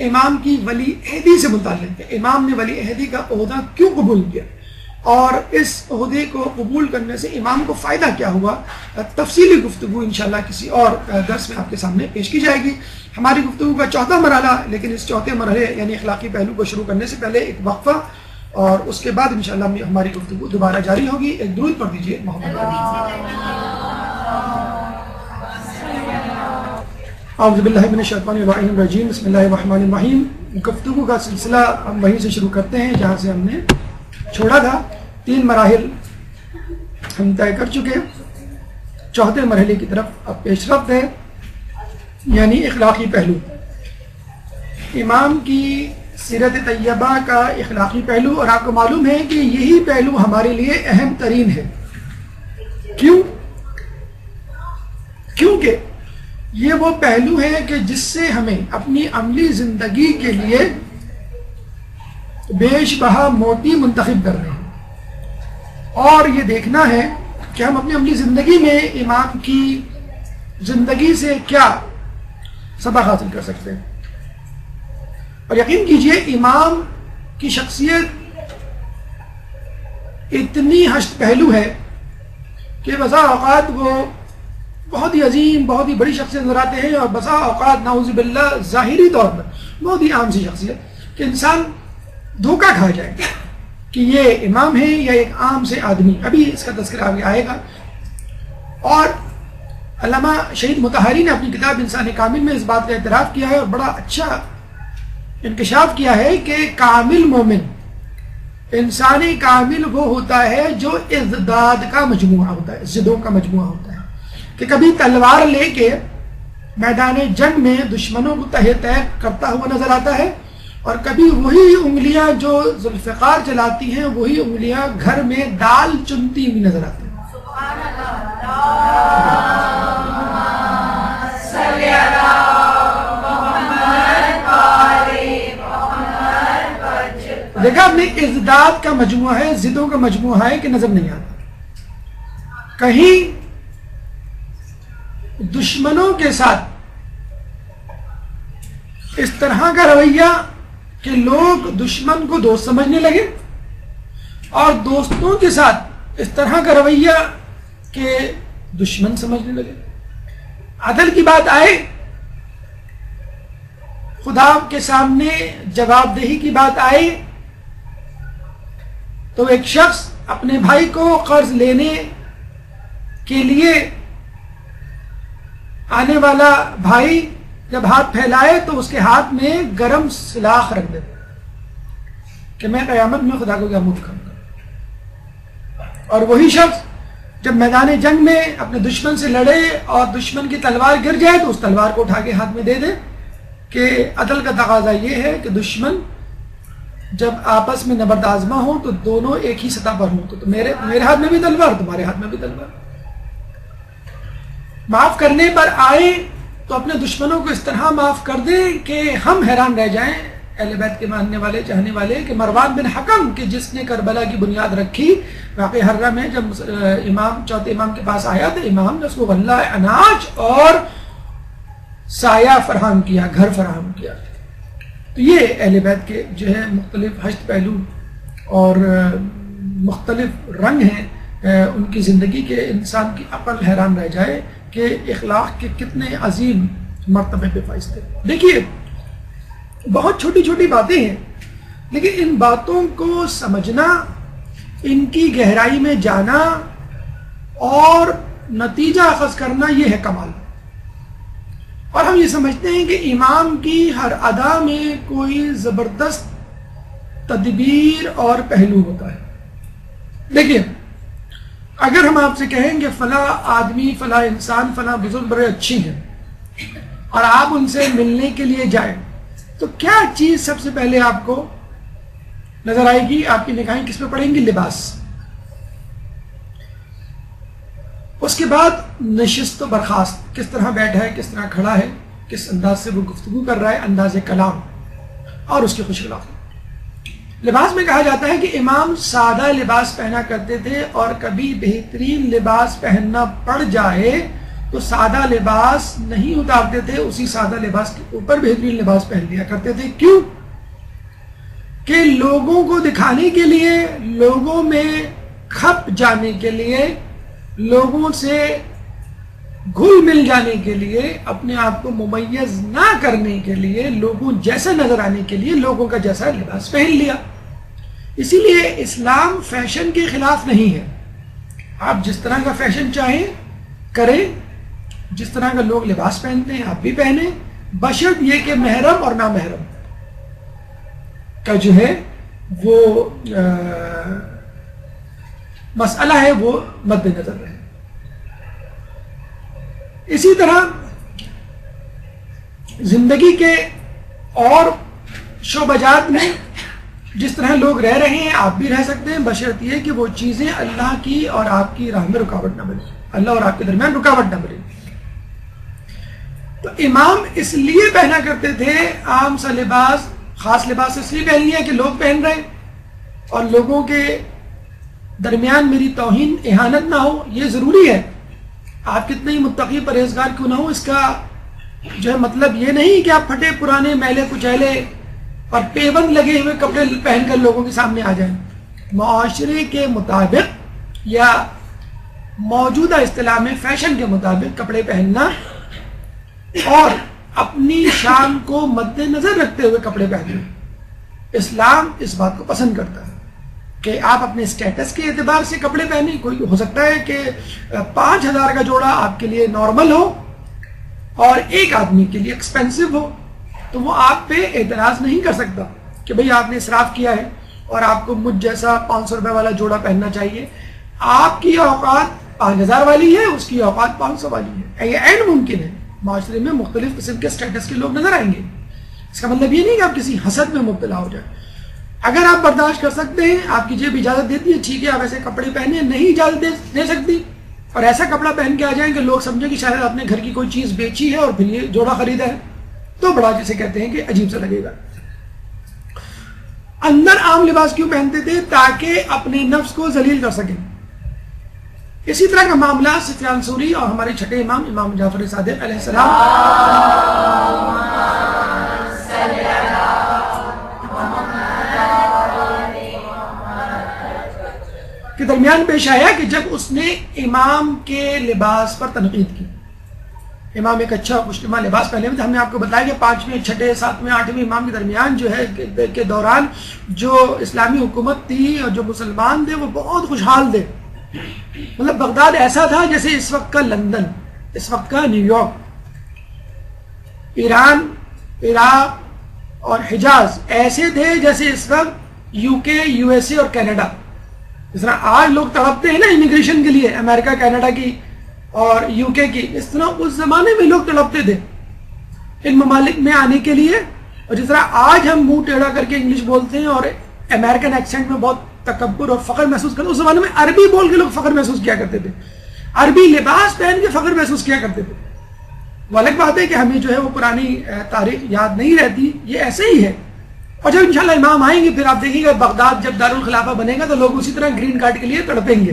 امام کی ولی عہدی سے متعلق ہے. امام نے ولی عہدی کا عہدہ کیوں قبول کیا اور اس عہدے کو قبول کرنے سے امام کو فائدہ کیا ہوا، تفصیلی گفتگو انشاءاللہ کسی اور درس میں آپ کے سامنے پیش کی جائے گی. ہماری گفتگو کا چوتھا مرحلہ، لیکن اس چوتھے مرحلے یعنی اخلاقی پہلو کو شروع کرنے سے پہلے ایک وقفہ، اور اس کے بعد انشاءاللہ ہماری گفتگو دوبارہ جاری ہوگی. ایک درود پڑھ دیجیے محمد. اعوذ باللہ من الشیطان الرجیم، بسم اللہ الرحمن الرحیم. گفتگو کا سلسلہ ہم وہیں سے شروع کرتے ہیں جہاں سے ہم نے چھوڑا تھا. 3 مراحل ہم طے کر چکے، چوتھے مرحلے کی طرف اب پیش رفت ہے، یعنی اخلاقی پہلو. امام کی سیرت طیبہ کا اخلاقی پہلو، اور آپ کو معلوم ہے کہ یہی پہلو ہمارے لیے اہم ترین ہے. کیونکہ یہ وہ پہلو ہے کہ جس سے ہمیں اپنی عملی زندگی کے لیے بیش بہا موتی منتخب کرنے ہیں، اور یہ دیکھنا ہے کہ ہم اپنی عملی زندگی میں امام کی زندگی سے کیا سبق حاصل کر سکتے ہیں. اور یقین کیجئے امام کی شخصیت اتنی ہشت پہلو ہے کہ بسا اوقات وہ بہت ہی عظیم، بہت ہی بڑی شخصیت نظر آتے ہیں، اور بسا اوقات نعوذ باللہ ظاہری طور پر بہت ہی عام سی شخصیت کہ انسان دھوکہ کھا جائے کہ یہ امام ہے یا ایک عام سے آدمی. ابھی اس کا تذکرہ آگے آئے گا. اور علامہ شہید مطہری نے اپنی کتاب انسان کامل میں اس بات کا اعتراف کیا ہے، اور بڑا اچھا انکشاف کیا ہے کہ کامل مومن، انسانی کامل وہ ہوتا ہے جو ازداد کا مجموعہ ہوتا ہے، زدوں کا مجموعہ ہوتا ہے، کہ کبھی تلوار لے کے میدان جنگ میں دشمنوں کو تہہ تہ کرتا ہوا نظر آتا ہے، اور کبھی وہی انگلیاں جو ذوالفقار چلاتی ہیں وہی انگلیاں گھر میں دال چنتی ہوئی نظر آتی ہیں. دیکھا آپ نے ازداد کا مجموعہ ہے، ضدوں کا مجموعہ ہے کہ نظر نہیں آتا. کہیں دشمنوں کے ساتھ اس طرح کا رویہ کہ لوگ دشمن کو دوست سمجھنے لگے، اور دوستوں کے ساتھ اس طرح کا رویہ کہ دشمن سمجھنے لگے. عدل کی بات آئے، خدا کے سامنے جواب دہی کی بات آئے، تو ایک شخص اپنے بھائی کو قرض لینے کے لیے آنے والا بھائی جب ہاتھ پھیلائے تو اس کے ہاتھ میں گرم سلاخ رکھ دے کہ میں قیامت میں خدا کو کیا منہ دکھاؤں گا. اور وہی شخص جب میدان جنگ میں اپنے دشمن سے لڑے اور دشمن کی تلوار گر جائے تو اس تلوار کو اٹھا کے ہاتھ میں دے دے کہ عدل کا تقاضا یہ ہے کہ دشمن جب آپس میں نبرد آزما ہو تو دونوں ایک ہی سطح پر ہوں. تو میرے ہاتھ میں بھی تلوار، تمہارے ہاتھ میں بھی تلوار. معاف کرنے پر آئے تو اپنے دشمنوں کو اس طرح معاف کر دے کہ ہم حیران رہ جائیں، اہل بیت کے ماننے والے چاہنے والے، کہ مروان بن حکم کہ جس نے کربلا کی بنیاد رکھی، واقعہ حرہ میں جب چوتھے امام کے پاس آیا تو امام نے اس کو غلہ اناج اور سایہ فراہم کیا، گھر فراہم کیا. تو یہ اہل بیت کے جو ہے مختلف حشت پہلو اور مختلف رنگ ہیں ان کی زندگی کے. انسان کی عقل حیران رہ جائے کہ اخلاق کے کتنے عظیم مرتبے پہ فائز تھے. دیکھیے بہت چھوٹی چھوٹی باتیں ہیں، لیکن ان باتوں کو سمجھنا، ان کی گہرائی میں جانا اور نتیجہ اخذ کرنا، یہ ہے کمال. اور ہم یہ سمجھتے ہیں کہ امام کی ہر ادا میں کوئی زبردست تدبیر اور پہلو ہوتا ہے. دیکھیے اگر ہم آپ سے کہیں کہ فلاں آدمی، فلاں انسان، فلاں بزرگ بڑے اچھی ہیں اور آپ ان سے ملنے کے لیے جائیں تو کیا چیز سب سے پہلے آپ کو نظر آئے گی؟ آپ کی نگاہیں کس پہ پڑیں گی؟ لباس. اس کے بعد نشست و برخاست، کس طرح بیٹھا ہے، کس طرح کھڑا ہے، کس انداز سے وہ گفتگو کر رہا ہے، انداز کلام اور اس کی خوش اخلاقی. لباس میں کہا جاتا ہے کہ امام سادہ لباس پہنا کرتے تھے، اور کبھی بہترین لباس پہننا پڑ جائے تو سادہ لباس نہیں اتارتے تھے، اسی سادہ لباس کے اوپر بہترین لباس پہن لیا کرتے تھے. کیوں؟ کہ لوگوں کو دکھانے کے لیے، لوگوں میں کھپ جانے کے لیے، لوگوں سے گھل مل جانے کے لیے، اپنے آپ کو ممیز نہ کرنے کے لیے، لوگوں جیسا نظر آنے کے لیے لوگوں کا جیسا لباس پہن لیا. اسی لیے اسلام فیشن کے خلاف نہیں ہے. آپ جس طرح کا فیشن چاہیں کریں، جس طرح کا لوگ لباس پہنتے ہیں آپ بھی پہنیں، بشرط یہ کہ محرم اور نامحرم کا جو ہے وہ مسئلہ ہے وہ مد نظر رہے. اسی طرح زندگی کے اور شعبہ جات میں جس طرح لوگ رہ رہے ہیں آپ بھی رہ سکتے ہیں، بشرط یہ کہ وہ چیزیں اللہ کی اور آپ کی راہ میں رکاوٹ نہ بنے، اللہ اور آپ کے درمیان رکاوٹ نہ بنے. تو امام اس لیے پہنا کرتے تھے عام سا لباس، خاص لباس اس لیے پہن لیا کہ لوگ پہن رہے اور لوگوں کے درمیان میری توہین اہانت نہ ہو. یہ ضروری ہے، آپ کتنے ہی متقی پرہیزگار کیوں نہ ہو، اس کا جو ہے مطلب یہ نہیں کہ آپ پھٹے پرانے میلے کچیلے اور پیبند لگے ہوئے کپڑے پہن کر لوگوں کے سامنے آ جائیں. معاشرے کے مطابق یا موجودہ اصطلاح میں فیشن کے مطابق کپڑے پہننا اور اپنی شان کو مد نظر رکھتے ہوئے کپڑے پہننا، اسلام اس بات کو پسند کرتا ہے کہ آپ اپنے اسٹیٹس کے اعتبار سے کپڑے پہنیں. کوئی ہو سکتا ہے کہ 5000 کا جوڑا آپ کے لیے نارمل ہو اور ایک آدمی کے لیے ایکسپینسو ہو، تو وہ آپ پہ اعتراض نہیں کر سکتا کہ بھئی آپ نے اسراف کیا ہے اور آپ کو مجھ جیسا 500 روپے والا جوڑا پہننا چاہیے. آپ کی اوقات 5000 والی ہے، اس کی اوقات 500 والی ہے. یہ عین ممکن ہے. معاشرے میں مختلف قسم کے اسٹیٹس کے لوگ نظر آئیں گے. اس کا مطلب یہ نہیں کہ آپ کسی حسد میں مبتلا ہو جائیں. اگر آپ برداشت کر سکتے ہیں، آپ کی جیب اجازت دیتی ہے، ٹھیک ہے آپ ایسے کپڑے پہنے. نہیں اجازت دے سکتی اور ایسا کپڑا پہن کے آ جائیں کہ لوگ سمجھیں کہ شاید آپ نے گھر کی کوئی چیز بیچی ہے اور پھر یہ جوڑا خریدا ہے، تو بڑا جسے کہتے ہیں کہ عجیب سا لگے گا. اندر عام لباس کیوں پہنتے تھے؟ تاکہ اپنے نفس کو ذلیل کر سکیں. اسی طرح کا معاملہ سفیان ثوری اور ہمارے چھٹے امام امام جعفر صادق علیہ السلام کے درمیان پیش آیا کہ جب اس نے امام کے لباس پر تنقید کی. امام ایک اچھا خوشنما لباس پہنے ہوئے تھے. ہم نے آپ کو بتایا کہ 5ویں 6 7ویں 8ویں امام کے درمیان جو ہے کے دوران جو اسلامی حکومت تھی اور جو مسلمان تھے وہ بہت خوشحال تھے. مطلب بغداد ایسا تھا جیسے اس وقت کا لندن، اس وقت کا نیو یارک. ایران، عراق اور حجاز ایسے تھے جیسے اس وقت یو کے، یو ایس اے اور کینیڈا. جس طرح آج لوگ تڑپتے ہیں نا امیگریشن کے لیے، امریکہ کینیڈا کی اور یو کے کی، اس طرح اس زمانے میں لوگ تڑپتے تھے ان ممالک میں آنے کے لیے. اور جس طرح آج ہم منہ ٹیڑھا کر کے انگلش بولتے ہیں اور امریکن ایکسنٹ میں بہت تکبر اور فخر محسوس کرتے، اس زمانے میں عربی بول کے لوگ فخر محسوس کیا کرتے تھے، عربی لباس پہن کے فخر محسوس کیا کرتے تھے. وہ الگ بات ہے کہ ہمیں جو ہے وہ پرانی تاریخ یاد نہیں رہتی، یہ ایسے ہی ہے. اور جب انشاءاللہ امام آئیں گے پھر آپ دیکھیں گے بغداد جب دارالخلافہ بنے گا تو لوگ اسی طرح گرین کارڈ کے لیے تڑپیں گے.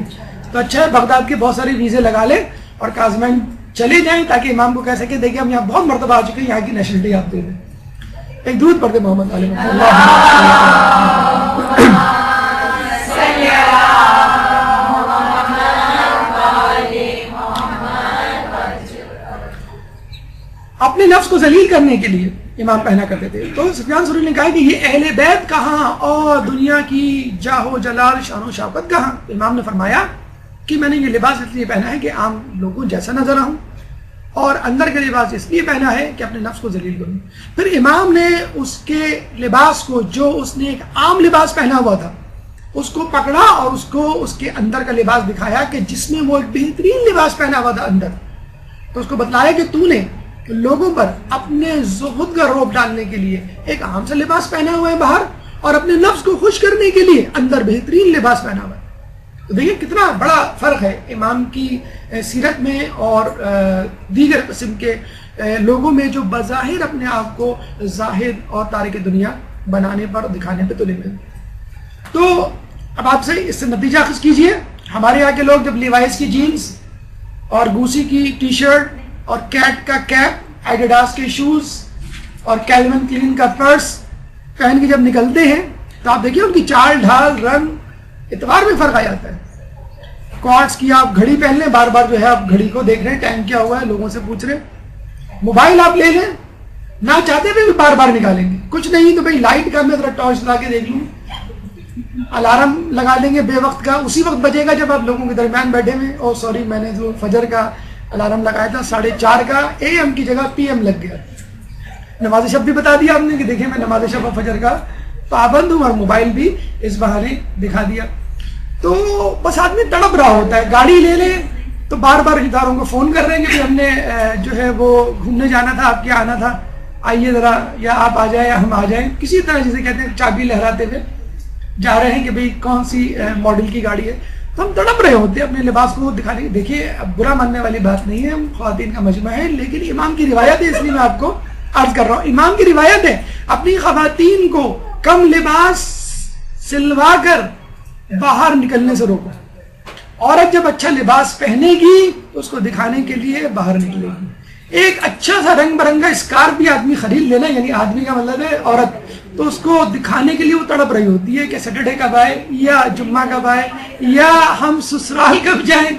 تو اچھا ہے بغداد کے بہت سارے ویزے لگا لیں اور کازمین چلے جائیں تاکہ امام کو کہہ سکے دیکھیں ہم یہاں بہت مرتبہ آ چکے ہیں، یہاں کی نیشنلٹی آپ دے دیں. ایک درود پڑھتے محمد علیہ اپنے نفس کو ذلیل کرنے کے لیے امام پہنا کرتے تھے. تو سفیان ثوری نے کہا کہ یہ اہل بیت کہاں اور دنیا کی جاہ و جلال شان و شوکت کہاں؟ امام نے فرمایا کہ میں نے یہ لباس اس لیے پہنا ہے کہ عام لوگوں جیسا نظر آؤں، اور اندر کا لباس اس لیے پہنا ہے کہ اپنے نفس کو ذلیل کروں. پھر امام نے اس کے لباس کو، جو اس نے ایک عام لباس پہنا ہوا تھا، اس کو پکڑا اور اس کو اس کے اندر کا لباس دکھایا کہ جس میں وہ ایک بہترین لباس پہنا ہوا تھا اندر. تو اس کو بتلایا کہ تو نے لوگوں پر اپنے زہد کا روب ڈالنے کے لیے ایک عام سا لباس پہنا ہوا ہے باہر، اور اپنے نفس کو خوش کرنے کے لیے اندر بہترین لباس پہنا ہوا ہے. تو دیکھیں کتنا بڑا فرق ہے امام کی سیرت میں اور دیگر قسم کے لوگوں میں جو بظاہر اپنے آپ کو زاہد اور تارک دنیا بنانے پر دکھانے پہ تلے ہوئے. تو اب آپ سے اس سے نتیجہ اخذ کیجئے. ہمارے یہاں کے لوگ جب لیوائز کی جینز اور گوسی کی ٹی شرٹ اور کیٹ کا کیپ، ایڈیڈاس کے شوز اور کیلوین کلین کا پرس پہن کے جب نکلتے ہیں تو آپ دیکھیے ان کی چال ڈھال، رنگ، اعتبار میں فرق آ جاتا ہے. کوارٹز کی آپ گھڑی پہن لیں، بار بار جو ہے آپ گھڑی کو دیکھ رہے ہیں ٹائم کیا ہوا ہے، لوگوں سے پوچھ رہے ہیں. موبائل آپ لے لیں، نہ چاہتے ہوئے بھی بار بار نکالیں گے. کچھ نہیں تو بھائی لائٹ کا میں ذرا ٹارچ لا کے دیکھ لوں. الارم لگا لیں گے بے وقت کا، اسی وقت بجے گا جب آپ لوگوں کے درمیان بیٹھے ہوئے. او سوری، میں نے جو فجر کا الارم لگایا تھا 4:30 کا، اے ایم کی جگہ پی ایم لگ گیا. نماز شب بھی بتا دیا آپ نے کہ دیکھیں میں نماز شب اور فجر کا پابند ہوں، اور موبائل بھی اس بہانے دکھا دیا. تو بس آدمی تڑپ رہا ہوتا ہے. گاڑی لے لیں تو بار بار اداروں کو فون کر رہے ہیں کہ ہم نے جو ہے وہ گھومنے جانا تھا، آپ کے آنا تھا، آئیے ذرا، یا آپ آ جائیں یا ہم آ جائیں. کسی طرح جسے کہتے ہیں چابی لہراتے ہوئے جا رہے ہیں کہ بھئی کون سی ماڈل کی گاڑی ہے. تو ہم تڑپ رہے ہوتے ہیں اپنے لباس کو دکھانے کے. دیکھیے اب برا ماننے والی بات نہیں ہے، ہم خواتین کا مجمع ہے، لیکن امام کی روایت ہے، اس لیے میں آپ کو عرض کر رہا ہوں. امام کی روایت ہے اپنی خواتین کو کم لباس سلوا کر باہر نکلنے سے روکو. عورت جب اچھا لباس پہنے گی تو اس کو دکھانے کے لیے باہر نکلے گی. ایک اچھا سا رنگ برنگا اسکارف بھی آدمی خرید لینا، یعنی آدمی کا مطلب ہے عورت، تو اس کو دکھانے کے لیے وہ تڑپ رہی ہوتی ہے کہ سیٹرڈے کب آئے، یا جمعہ کب آئے، یا ہم سسرال کب جائیں،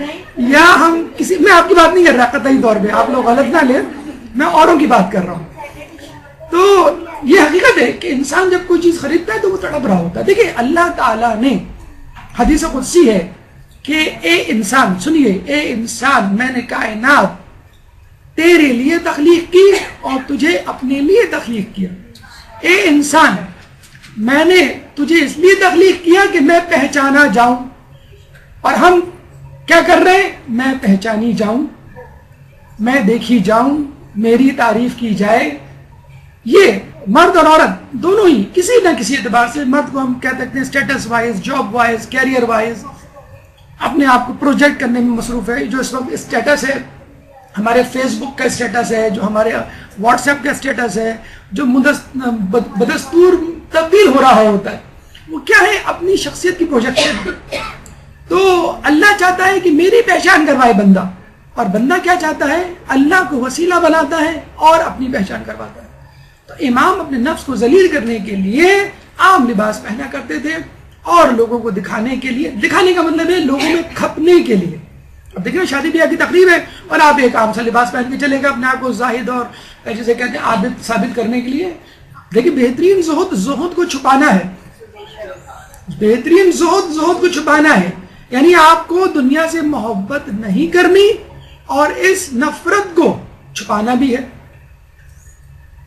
یا ہم کسی، میں آپ کی بات نہیں کر رہا قطعی طور پہ، آپ لوگ غلط نہ لیں، میں اوروں کی بات کر رہا ہوں. تو یہ حقیقت ہے کہ انسان جب کوئی چیز خریدتا ہے تو وہ تڑپ رہا ہوتا ہے. دیکھیں اللہ تعالیٰ نے، حدیث قدسی ہے کہ اے انسان، سنیے، اے انسان میں نے کائنات تیرے لیے تخلیق کی اور تجھے اپنے لیے تخلیق کیا. اے انسان میں نے تجھے اس لیے تخلیق کیا کہ میں پہچانا جاؤں، اور ہم کیا کر رہے ہیں؟ میں پہچانی جاؤں، میں دیکھی جاؤں، میری تعریف کی جائے. یہ مرد اور عورت دونوں ہی کسی نہ کسی اعتبار سے، مرد کو ہم کہہ سکتے ہیں status wise, job wise, career wise اپنے آپ کو پروجیکٹ کرنے میں مصروف ہے. جو اس وقت اسٹیٹس ہے، ہمارے فیس بک کا اسٹیٹس ہے، جو ہمارے واٹس ایپ کا اسٹیٹس ہے، جو بدستور تبدیل ہو رہا ہوتا ہے. وہ کیا ہے؟ اپنی شخصیت کی پروجیکشن. تو اللہ چاہتا ہے کہ میری پہچان کروائے بندہ، اور بندہ کیا چاہتا ہے؟ اللہ کو وسیلہ بناتا ہے اور اپنی پہچان کرواتا ہے. تو امام اپنے نفس کو ذلیل کرنے کے لیے عام لباس پہنا کرتے تھے، اور لوگوں کو دکھانے کے لیے، دکھانے کا مطلب ہے لوگوں میں کھپنے کے لیے. اب دیکھیں شادی بیاہ کی تقریب ہے اور آپ ایک عام سا لباس پہن کے چلے گا اپنے آپ کو زاہد اور جسے کہتے ہیں عابد ثابت کرنے کے لیے. دیکھیں بہترین زہد کو چھپانا ہے. بہترین زہد کو چھپانا ہے، یعنی آپ کو دنیا سے محبت نہیں کرنی اور اس نفرت کو چھپانا بھی ہے.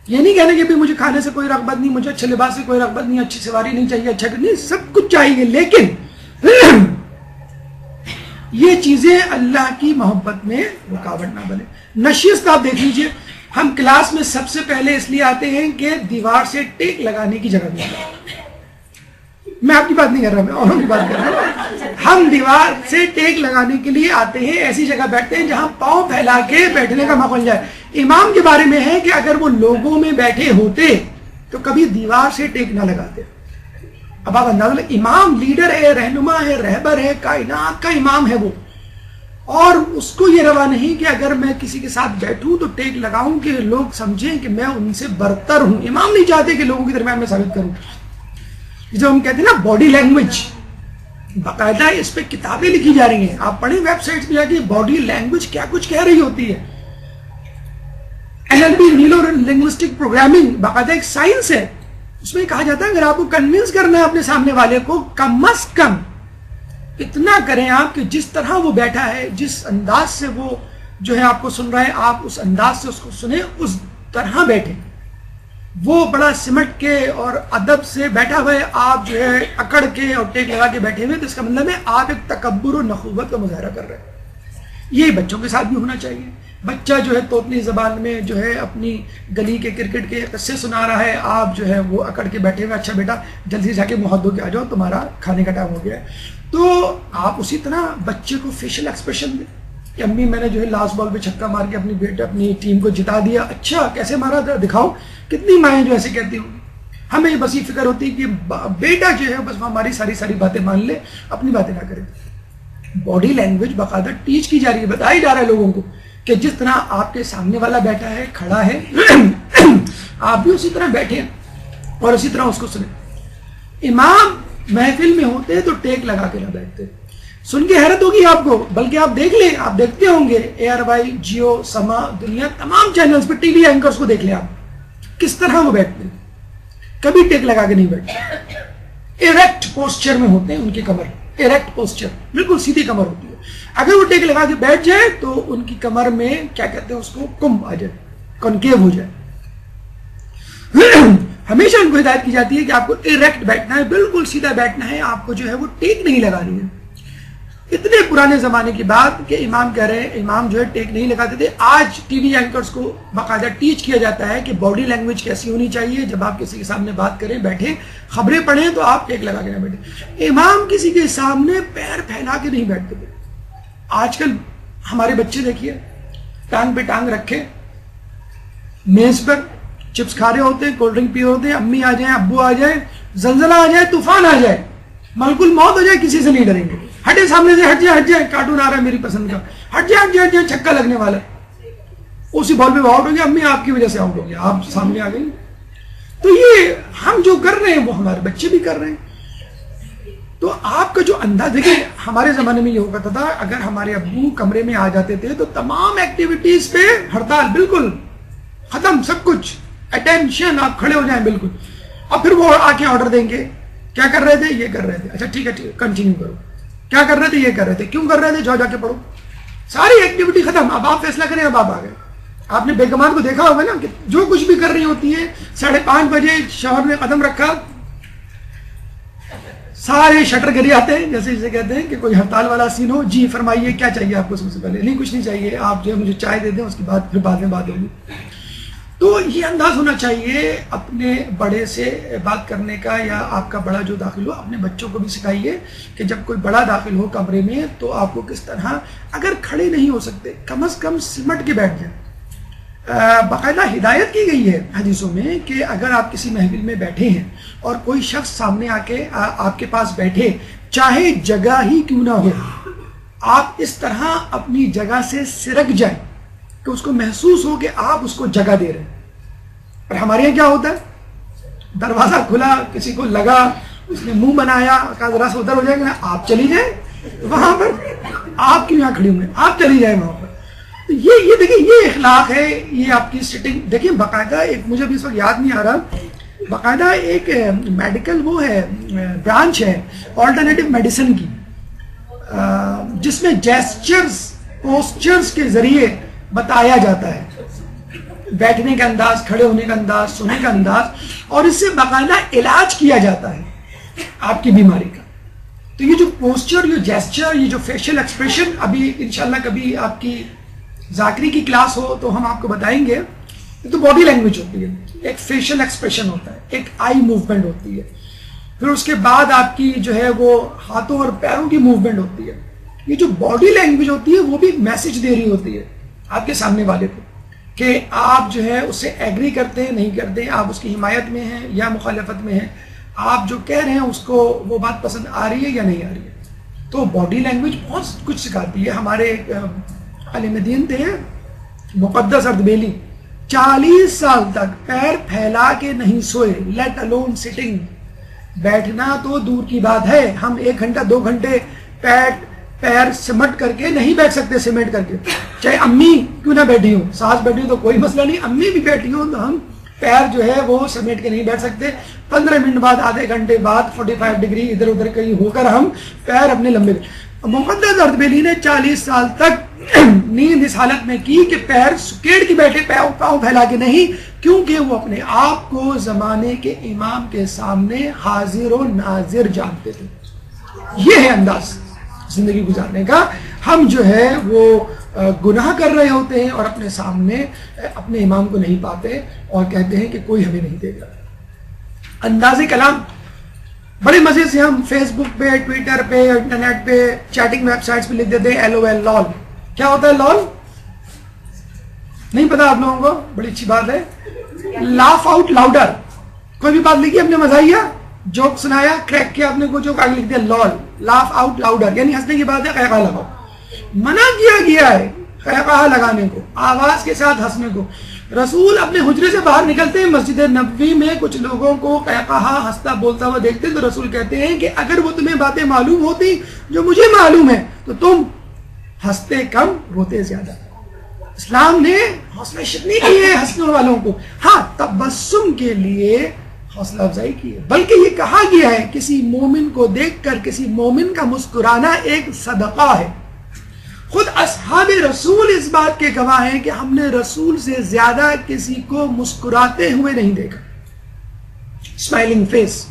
یہ نہیں کہنا کہ بھی مجھے کھانے سے کوئی رغبت نہیں، مجھے اچھے لباس سے کوئی رغبت نہیں، اچھی سواری نہیں چاہیے، اچھا نہیں، سب کچھ چاہیے، لیکن یہ چیزیں اللہ کی محبت میں رکاوٹ نہ بنے. نشست آپ دیکھ لیجئے، ہم کلاس میں سب سے پہلے اس لیے آتے ہیں کہ دیوار سے ٹیک لگانے کی جگہ ملتی ہے. میں آپ کی بات نہیں کر رہا، میں اوروں کی بات کر رہا ہوں. ہم دیوار سے ٹیک لگانے کے لیے آتے ہیں، ایسی جگہ بیٹھتے ہیں جہاں پاؤں پھیلا کے بیٹھنے کا موقع مل جائے. امام کے بارے میں ہے کہ اگر وہ لوگوں میں بیٹھے ہوتے تو کبھی دیوار سے ٹیک نہ لگاتے. اب آپ اندازہ لیں، امام لیڈر ہے، رہنما ہے، رہبر ہے، کائنات کا امام ہے وہ، اور اس کو یہ روا نہیں کہ اگر میں کسی کے ساتھ بیٹھوں تو ٹیک لگاؤں کہ لوگ سمجھیں کہ میں ان سے برتر ہوں. امام نہیں چاہتے کہ لوگوں کے درمیان میں ثابت کروں. جو ہم کہتے ہیں نا باڈی لینگویج، باقاعدہ اس پہ کتابیں لکھی جا رہی ہیں. آپ پڑھیں ویب سائٹس پہ جا کے باڈی لینگویج کیا کچھ کہہ رہی ہوتی ہے. NLP نیورو لنگوسٹک پروگرامنگ باقاعدہ ایک سائنس ہے. اس میں کہا جاتا ہے اگر آپ کو کنونس کرنا ہے اپنے سامنے والے کو، کم از کم اتنا کریں آپ کہ جس طرح وہ بیٹھا ہے، جس انداز سے وہ جو ہے آپ کو سن رہا ہے، آپ اس انداز سے اس کو سنیں، اس طرح بیٹھیں. وہ بڑا سمٹ کے اور ادب سے بیٹھا ہوا ہے، آپ جو ہے اکڑ کے اور ٹیک لگا کے بیٹھے ہوئے، تو اس کا مطلب ہے آپ ایک تکبر و نخوت کا مظاہرہ کر رہے ہیں. یہی بچوں کے ساتھ بھی ہونا چاہیے. بچہ جو ہے توتلی زبان میں جو ہے اپنی گلی کے کرکٹ کے قصے سنا رہا ہے، آپ جو ہے وہ اکڑ کے بیٹھے ہوئے، اچھا بیٹا جلدی جا کے منہ دھو کے آ جاؤ، تمہارا کھانے کا ٹائم ہو گیا ہے. تو آپ اسی طرح بچے کو فیشل ایکسپریشن دیں کہ امی میں نے جو ہے لاسٹ بال پہ چھکا مار کے اپنی ٹیم کو جتا دیا. اچھا کیسے مارا تھا دکھاؤ. کتنی مائیں جو ایسے کہتی ہوں. ہمیں بس یہ فکر ہوتی ہے کہ بیٹا جو ہے بس ہماری ساری باتیں مان لے، اپنی باتیں نہ کرے. باڈی لینگویج باقاعدہ ٹیچ کی جا رہی ہے، بتائی جا رہا ہے لوگوں کو کہ جس طرح آپ کے سامنے والا بیٹھا ہے، کھڑا ہے، آپ بھی اسی طرح بیٹھے اور اسی طرح اس کو سنیں. امام محفل میں ہوتے تو ٹیک لگا کے نہ بیٹھتے. سن کے حیرت ہوگی آپ کو، بلکہ آپ دیکھ لیں، آپ دیکھتے ہوں گے ARY، جیو، سما، دنیا تمام چینلز پہ ٹی وی اینکرز کو دیکھ لیں آپ کس طرح وہ بیٹھتے ہیں. کبھی ٹیک لگا کے نہیں بیٹھتے. ایریکٹ پوسچر میں ہوتے ہیں، ان کی کمر ایریکٹ پوسچر، بالکل سیدھی کمر ہوتی ہے. اگر وہ ٹیک لگا کے بیٹھ جائے تو ان کی کمر میں کیا کہتے ہیں اس کو، کمب آ جائے، کنکیو ہو جائے. ہمیشہ ان کو ہدایت کی جاتی ہے کہ آپ کو ایریکٹ بیٹھنا ہے، بالکل سیدھا بیٹھنا ہے، آپ کو جو ہے وہ ٹیک نہیں لگانی ہے. اتنے پرانے زمانے کی بات کہ امام کہہ رہے ہیں، امام جو ہے ٹیک نہیں لگاتے تھے. آج ٹی وی اینکرز کو باقاعدہ ٹیچ کیا جاتا ہے کہ باڈی لینگویج کیسی ہونی چاہیے. جب آپ کسی کے سامنے بات کریں، بیٹھیں، خبریں پڑھیں تو آپ ٹیک لگا کے نہ بیٹھیں. امام کسی کے سامنے پیر پھیلا کے نہیں بیٹھتے تھے. آج کل ہمارے بچے دیکھیے، ٹانگ پہ ٹانگ رکھے، میز پر چپس کھا رہے ہوتے ہیں، کولڈ ڈرنک پی رہے ہوتے ہیں، امی آ جائیں، ابو آ جائیں، زلزلہ آ جائے، طوفان آ جائے، ملک الموت ہو جائے، کسی سے نہیں ڈریں گے. ہٹے سامنے سے، ہٹ جائے، کارٹون آ رہا ہے میری پسند کا، ہٹ جائے، چھکا لگنے والا، اسی بال پہ آؤٹ ہو گیا، امی آپ کی وجہ سے آؤٹ ہو گیا، آپ سامنے آ گئی. تو یہ ہم جو کر رہے ہیں وہ ہمارے بچے بھی کر رہے ہیں. تو آپ کا جو انداز دیکھیں، ہمارے زمانے میں یہ ہو کرتا تھا، اگر ہمارے ابو کمرے میں آ جاتے تھے تو تمام ایکٹیویٹیز پہ ہڑتال، بالکل ختم سب کچھ، اٹینشن، آپ کھڑے ہو جائیں بالکل. اور پھر وہ آ کے آرڈر دیں گے، کیا کر رہے تھے، یہ کر رہے تھے، اچھا ٹھیک ہے کنٹینیو کرو. کیا کر رہے تھے، یہ کر رہے تھے، کیوں کر رہے تھے، جا کے پڑھو. ساری ایکٹیویٹی ختم. اب آپ فیصلہ کریں، اب آپ آ گئے. آپ نے بیگمان کو دیکھا ہوگا نا کہ جو کچھ بھی کر رہی ہوتی ہے 5:30 بجے شوہر نے قدم رکھا، سارے شٹر گری آتے ہیں، جیسے کہتے ہیں کہ کوئی ہڑتال والا سین ہو. جی فرمائیے کیا چاہیے آپ کو سب سے پہلے. نہیں کچھ نہیں چاہیے، آپ جو ہے مجھے چائے دے دیں، اس کے بعد پھر بعد میں بات ہوگی. تو یہ انداز ہونا چاہیے اپنے بڑے سے بات کرنے کا، یا آپ کا بڑا جو داخل ہو اپنے بچوں کو بھی سکھائیے کہ جب کوئی بڑا داخل ہو کمرے میں تو آپ کو کس طرح، اگر کھڑے نہیں ہو سکتے کم از کم سمٹ کے بیٹھ جائیں. باقاعدہ ہدایت کی گئی ہے حدیثوں میں کہ اگر آپ کسی محفل میں بیٹھے ہیں اور کوئی شخص سامنے آ کے آپ کے پاس بیٹھے، چاہے جگہ ہی کیوں نہ ہو، آپ اس طرح اپنی جگہ سے سرک جائیں کہ اس کو محسوس ہو کہ آپ اس کو جگہ دے رہے ہیں۔ اور ہمارے یہاں کیا ہوتا ہے، دروازہ کھلا، کسی کو لگا، اس نے منہ بنایا، کہا ذرا سے ادھر ہو جائے گا نا، آپ چلی جائیں وہاں پر، آپ کیوں یہاں کھڑی ہوئے، آپ چلی جائیں وہاں پر۔ یہ دیکھیں، یہ اخلاق ہے، یہ آپ کی سٹنگ۔ دیکھیں باقاعدہ ایک، مجھے بھی اس وقت یاد نہیں آ رہا، باقاعدہ ایک میڈیکل وہ ہے، برانچ ہے آلٹرنیٹو میڈیسن کی، جس میں جیسچرز، پوسچرز کے ذریعے بتایا جاتا ہے بیٹھنے کا انداز، کھڑے ہونے کا انداز، سونے کا انداز، اور اس سے باقاعدہ علاج کیا جاتا ہے آپ کی بیماری کا۔ تو یہ جو پوسچر، یہ جیسچر، یہ جو فیشل ایکسپریشن، ابھی انشاءاللہ کبھی آپ کی ذاکری کی کلاس ہو تو ہم آپ کو بتائیں گے، یہ تو باڈی لینگویج ہوتی ہے، ایک فیشل ایکسپریشن ہوتا ہے، ایک آئی موومنٹ ہوتی ہے، پھر اس کے بعد آپ کی جو ہے وہ ہاتھوں اور پیروں کی موومنٹ ہوتی ہے۔ یہ جو باڈی لینگویج ہوتی ہے وہ بھی میسج دے رہی ہوتی ہے آپ کے سامنے والے کو کہ آپ جو ہے اس سے ایگری کرتے ہیں نہیں کرتے ہیں، آپ اس کی حمایت میں ہیں یا مخالفت میں ہیں، آپ جو کہہ رہے ہیں اس کو وہ بات پسند آ رہی ہے یا نہیں آ رہی ہے۔ تو باڈی لینگویج بہت کچھ سکھاتی ہے۔ ہمارے عالم دین تھے مقدس اردبیلی، 40 سال تک پیر پھیلا کے نہیں سوئے، لیٹ الون سٹنگ، بیٹھنا تو دور کی بات ہے، ہم 1 گھنٹہ 2 گھنٹے پیر سمٹ کر کے نہیں بیٹھ سکتے، سمیٹ کر کے، چاہے امی کیوں نہ بیٹھی ہوں، ساس بیٹھی ہوں تو کوئی مسئلہ نہیں، امی بھی بیٹھی ہوں تو ہم پیر جو ہے وہ سمیٹ کے نہیں بیٹھ سکتے۔ 15 منٹ بعد، آدھے گھنٹے بعد 45 ڈگری ادھر ادھر کہیں ہو کر ہم پیر اپنے لمبے۔ مقدس اردبیلی نے 40 سال تک نیند اس حالت میں کی کہ پیر سکیڑ کے بیٹھے، پاؤں پھیلا کے نہیں، کیونکہ وہ اپنے آپ کو زمانے کے امام کے سامنے حاضر و ناظر جانتے تھے۔ یہ ہے انداز زندگی گزارنے کا۔ ہم جو ہے وہ گناہ کر رہے ہوتے ہیں اور اپنے سامنے اپنے امام کو نہیں پاتے اور کہتے ہیں کہ کوئی ہمیں نہیں دے گا۔ انداز کلام بڑے مزے سے ہم فیس بک پہ، ٹویٹر پہ، انٹرنیٹ پہ، چیٹنگ ویب سائٹس پہ لکھ دیتے ہیں LOL، لول۔ کیا ہوتا ہے لول؟ نہیں پتا آپ لوگوں کو؟ بڑی اچھی بات ہے۔ لاف آؤٹ لاؤڈر، کوئی بھی بات لکھی اپنے مزاحیہ، جوک سنایا، کریک کیا اپنے کو، جوک آگے لکھ دیا لول، لاف آؤٹ لاؤڈر، یعنی ہنسنے کی بات ہے، قہقہ لگاؤ۔ منع کیا گیا ہے قہقہ لگانے کو، آواز کے ساتھ ہنسنے کو۔ رسول اپنے حجرے سے باہر نکلتے ہیں، مسجد نبوی میں کچھ لوگوں کو قہقہ ہنستا بولتا ہوا دیکھتے ہیں تو رسول کہتے ہیں کہ اگر وہ تمہیں باتیں معلوم ہوتی جو مجھے معلوم ہے تو تم ہنستے کم روتے زیادہ۔ اسلام نے حوصلہ شکنی کی ہے ہنسنے والوں کو، ہاں تبسم کے لیے حوصلہ افزائی کی ہے، بلکہ یہ کہا گیا ہے کسی مومن کو دیکھ کر کسی مومن کا مسکرانا ایک صدقہ ہے۔ خود اصحاب رسول اس بات کے گواہ ہیں کہ ہم نے رسول سے زیادہ کسی کو مسکراتے ہوئے نہیں دیکھا، اسمائلنگ فیس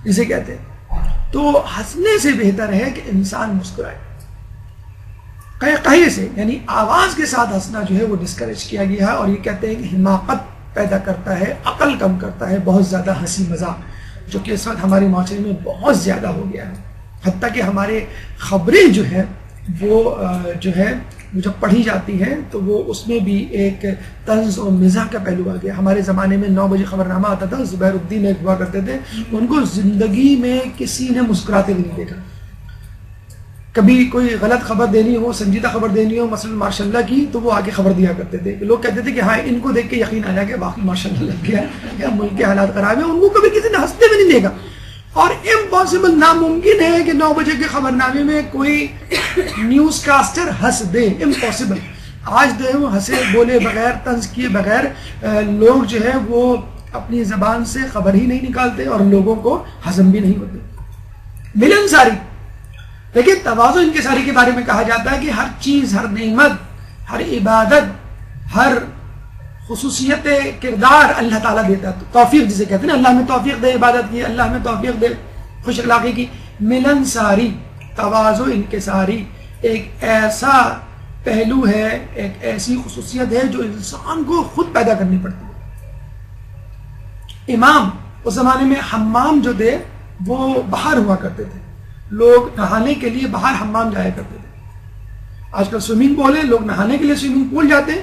جسے کہتے ہیں۔ تو ہنسنے سے بہتر ہے کہ انسان مسکرائے۔ قہقہے سے یعنی آواز کے ساتھ ہنسنا جو ہے وہ ڈسکریج کیا گیا ہے، اور یہ کہتے ہیں کہ حماقت پیدا کرتا ہے، عقل کم کرتا ہے، بہت زیادہ ہنسی مذاق، جو کہ اس وقت ہمارے معاشرے میں بہت زیادہ ہو گیا ہے۔ حتیٰ کہ ہمارے خبریں جو ہے وہ جب پڑھی جاتی ہیں تو وہ اس میں بھی ایک طنز اور مزاح کا پہلو آ گیا۔ ہمارے زمانے میں 9 بجے خبر نامہ آتا تھا، زبیر الدین ایک ہوا کرتے تھے، ان کو زندگی میں کسی نے مسکراتے بھی نہیں دیکھا۔ کبھی کوئی غلط خبر دینی ہو، سنجیدہ خبر دینی ہو، مثلا ماشاء اللہ کی، تو وہ آگے خبر دیا کرتے تھے کہ لوگ کہتے تھے کہ ہاں ان کو دیکھ کے یقین آ جائے کہ باقی ماشاء اللہ لگ گیا یا ملک کے حالات خراب ہیں۔ ان کو کبھی کسی نے ہنستے بھی نہیں دیکھا، اور امپاسبل، ناممکن ہے کہ 9 بجے کے خبر نامے میں کوئی نیوز کاسٹر ہنس دے، امپاسبل۔ آج جو ہے وہ ہنسے بولے بغیر، طنز کیے بغیر لوگ جو ہے وہ اپنی زبان سے خبر ہی نہیں نکالتے اور لوگوں کو ہضم بھی نہیں ہوتے۔ ملنساری، لیکن تواضع انکساری کے بارے میں کہا جاتا ہے کہ ہر چیز، ہر نعمت، ہر عبادت، ہر خصوصیت کردار اللہ تعالیٰ دیتا ہے، توفیق جسے کہتے ہیں، اللہ میں توفیق دے عبادت کی، اللہ میں توفیق دے خوش اخلاقی کی۔ ملنساری، تواضع انکساری ایک ایسا پہلو ہے، ایک ایسی خصوصیت ہے جو انسان کو خود پیدا کرنی پڑتی ہے۔ امام اس زمانے میں حمام جو تھے وہ باہر ہوا کرتے تھے، لوگ نہانے کے لیے باہر حمام جایا کرتے تھے۔ آج کل سوئمنگ پول ہے، لوگ نہانے کے لیے سوئمنگ پول جاتے ہیں،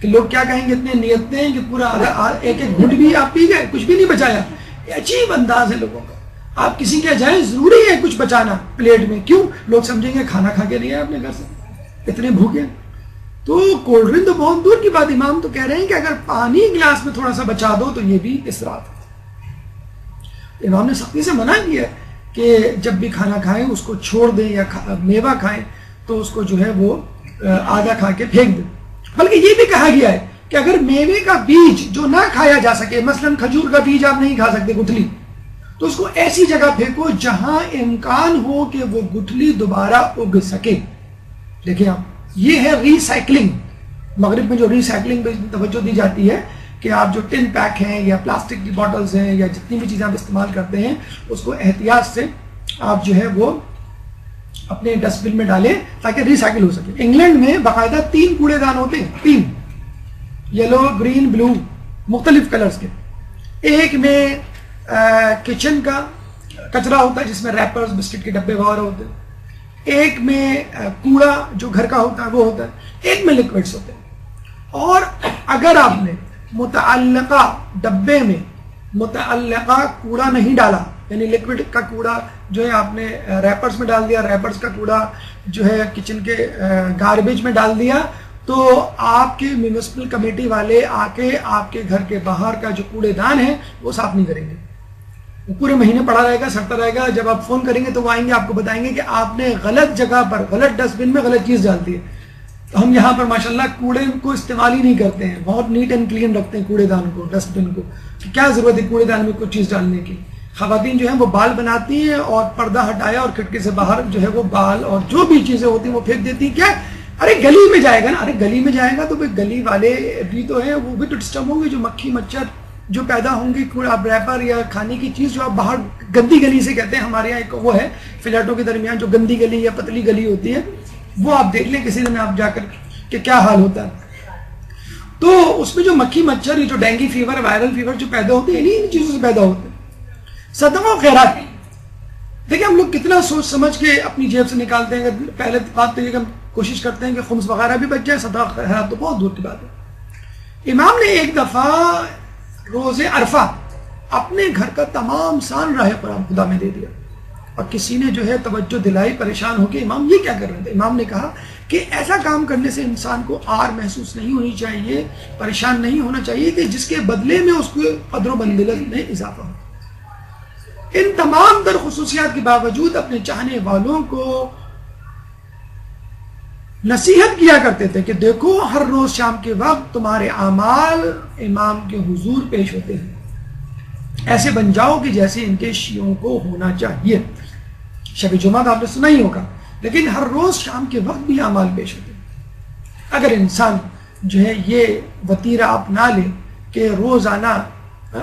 کہ لوگ کیا کہیں گے اتنے نیتیں ہیں کہ پورا ایک ایک گھٹ بھی آپ پی گئے, کچھ بھی نہیں بچایا. یہ عجیب انداز ہے لوگوں کا. آپ کسی کے جائیں ضروری ہے کچھ بچانا پلیٹ میں, کیوں؟ لوگ سمجھیں گے کھانا کھا کے نہیں آئے اپنے گھر سے, اتنے بھوکے. تو کولڈ ڈرنک تو بہت دور کی بات, امام تو کہہ رہے ہیں کہ اگر پانی گلاس میں تھوڑا سا بچا دو تو یہ بھی اسراف ہے. امام نے سختی سے منع کیا ہے کہ جب بھی کھانا کھائیں اس کو چھوڑ دیں, یا میوہ کھائیں تو اس کو جو ہے وہ آدھا کھا کے پھینک دیں. بلکہ یہ بھی کہا گیا ہے کہ اگر میوے کا بیج جو نہ کھایا جا سکے, مثلا کھجور کا بیج آپ نہیں کھا سکتے گٹھلی, تو اس کو ایسی جگہ پھینکو جہاں امکان ہو کہ وہ گٹھلی دوبارہ اگ سکے. دیکھیں آپ, یہ ہے ری سائیکلنگ. مغرب میں جو ری سائیکلنگ پہ توجہ دی جاتی ہے کہ آپ جو ٹن پیک ہیں یا پلاسٹک کی بوٹلز ہیں یا جتنی بھی چیزیں آپ استعمال کرتے ہیں اس کو احتیاط سے آپ جو ہے وہ اپنے ڈسٹ بن میں ڈالیں تاکہ ری سائیکل ہو سکے. انگلینڈ میں باقاعدہ 3 کوڑے دان ہوتے ہیں, 3, یلو, گرین, بلو, مختلف کلرز کے. ایک میں کچن کا کچرا ہوتا ہے جس میں ریپرز, بسکٹ کے ڈبے وغیرہ ہوتے ہیں. ایک میں کوڑا جو گھر کا ہوتا ہے وہ ہوتا ہے. ایک میں لکوڈز ہوتے ہیں. اور اگر آپ نے متعلقہ ڈبے میں متعلقہ کوڑا نہیں ڈالا, یعنی لکوڈ کا کوڑا جو ہے آپ نے ریپرز میں ڈال دیا, ریپرز کا کوڑا جو ہے کچن کے گاربیج میں ڈال دیا, تو آپ کے میونسپل کمیٹی والے آ کے آپ کے گھر کے باہر کا جو کوڑے دان ہے وہ صاف نہیں کریں گے. وہ پورے مہینے پڑا رہے گا, سڑتا رہے گا. جب آپ فون کریں گے تو وہ آئیں گے, آپ کو بتائیں گے کہ آپ نے غلط جگہ پر, غلط ڈسٹ بن میں غلط چیز ڈال دی ہے. تو ہم یہاں پر ماشاءاللہ کوڑے کو استعمال ہی نہیں کرتے ہیں, بہت نیٹ اینڈ کلین رکھتے ہیں کوڑے دان کو, ڈسٹ بن کو. کیا ضرورت ہے کوڑے دان میں کوئی چیز ڈالنے کی؟ خواتین جو ہیں وہ بال بناتی ہیں اور پردہ ہٹایا اور کھڑکی سے باہر جو ہے وہ بال اور جو بھی چیزیں ہوتی ہیں وہ پھینک دیتی ہیں. کیا ارے گلی میں جائے گا نا, ارے گلی میں جائے گا تو گلی والے بھی تو ہیں, وہ بھی تو ڈسٹرب ہوں گے. جو مکھی مچھر جو پیدا ہوں گی, آپ ریپر یا کھانے کی چیز جو آپ باہر گندی گلی سے کہتے ہیں, ہمارے یہاں ایک وہ ہے فلیٹوں کے درمیان جو گندی گلی یا پتلی گلی ہوتی ہے, وہ آپ دیکھ لیں کسی دن آپ جا کر کہ کیا حال ہوتا ہے. تو اس میں جو مکھی مچھر, جو ڈینگی فیور, وائرل فیور جو پیدا ہوتے ہیں انہیں چیزوں سے پیدا ہوتے ہیں. صدقہ و خیرات, دیکھیں ہم لوگ کتنا سوچ سمجھ کے اپنی جیب سے نکالتے ہیں. پہلے بات تو یہ کہ ہم کوشش کرتے ہیں کہ خمس وغیرہ بھی بچ جائے, صدقہ و خیرات تو بہت دور کی بات ہے. امام نے ایک دفعہ روز عرفہ اپنے گھر کا تمام سان راہ قرآن خدا میں دے دیا, اور کسی نے جو ہے توجہ دلائی, پریشان ہو کے امام یہ کیا کر رہے تھے. امام نے کہا کہ ایسا کام کرنے سے انسان کو آر محسوس نہیں ہونی چاہیے, پریشان نہیں ہونا چاہیے کہ جس کے بدلے میں اس کو قدر و منزلت میں اضافہ ہو. ان تمام در خصوصیات کے باوجود اپنے چاہنے والوں کو نصیحت کیا کرتے تھے کہ دیکھو ہر روز شام کے وقت تمہارے اعمال امام کے حضور پیش ہوتے ہیں, ایسے بن جاؤ کہ جیسے ان کے شیعوں کو ہونا چاہیے. شب جمعہ آپ نے سنا ہی ہوگا, لیکن ہر روز شام کے وقت بھی اعمال پیش ہوتے ہیں. اگر انسان جو ہے یہ وتیرہ اپنا لے کہ روزانہ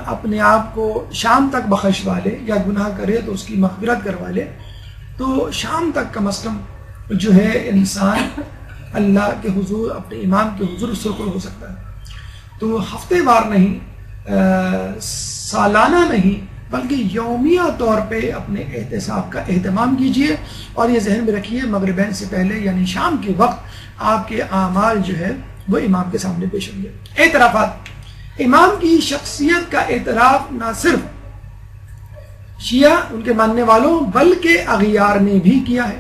اپنے آپ کو شام تک بخشوا لے, یا گناہ کرے تو اس کی مغفرت کروا لے, تو شام تک کم از کم جو ہے انسان اللہ کے حضور, اپنے امام کے حضور سرخر ہو سکتا ہے. تو ہفتے وار نہیں, سالانہ نہیں, بلکہ یومیہ طور پہ اپنے احتساب کا اہتمام کیجیے, اور یہ ذہن میں رکھیے مغربین سے پہلے یعنی شام کے وقت آپ کے اعمال جو ہے وہ امام کے سامنے پیش ہوں گے. اعترافات, امام کی شخصیت کا اعتراف نہ صرف شیعہ ان کے ماننے والوں بلکہ اغیار نے بھی کیا ہے.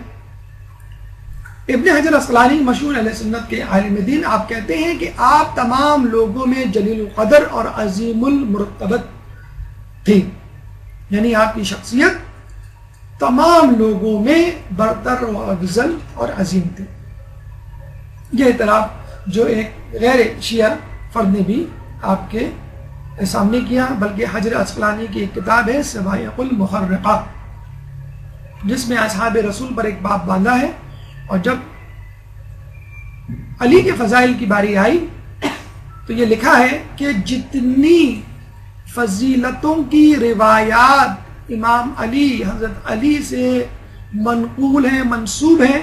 ابن حجر اسقلانی مشہور اہل سنت کے عالم دین, آپ کہتے ہیں کہ آپ تمام لوگوں میں جلیل القدر اور عظیم المرتبت تھے, یعنی آپ کی شخصیت تمام لوگوں میں برتر و افضل اور عظیم تھی. یہ اعتراف جو ایک غیر شیعہ فرد نے بھی آپ کے سامنے کیا, بلکہ حجر اسقلانی کی ایک کتاب ہے سوائق المحرقہ, جس میں اصحاب رسول پر ایک باب باندھا ہے. اور جب علی کے فضائل کی باری آئی تو یہ لکھا ہے کہ جتنی فضیلتوں کی روایات امام علی, حضرت علی سے منقول ہیں, منسوب ہیں,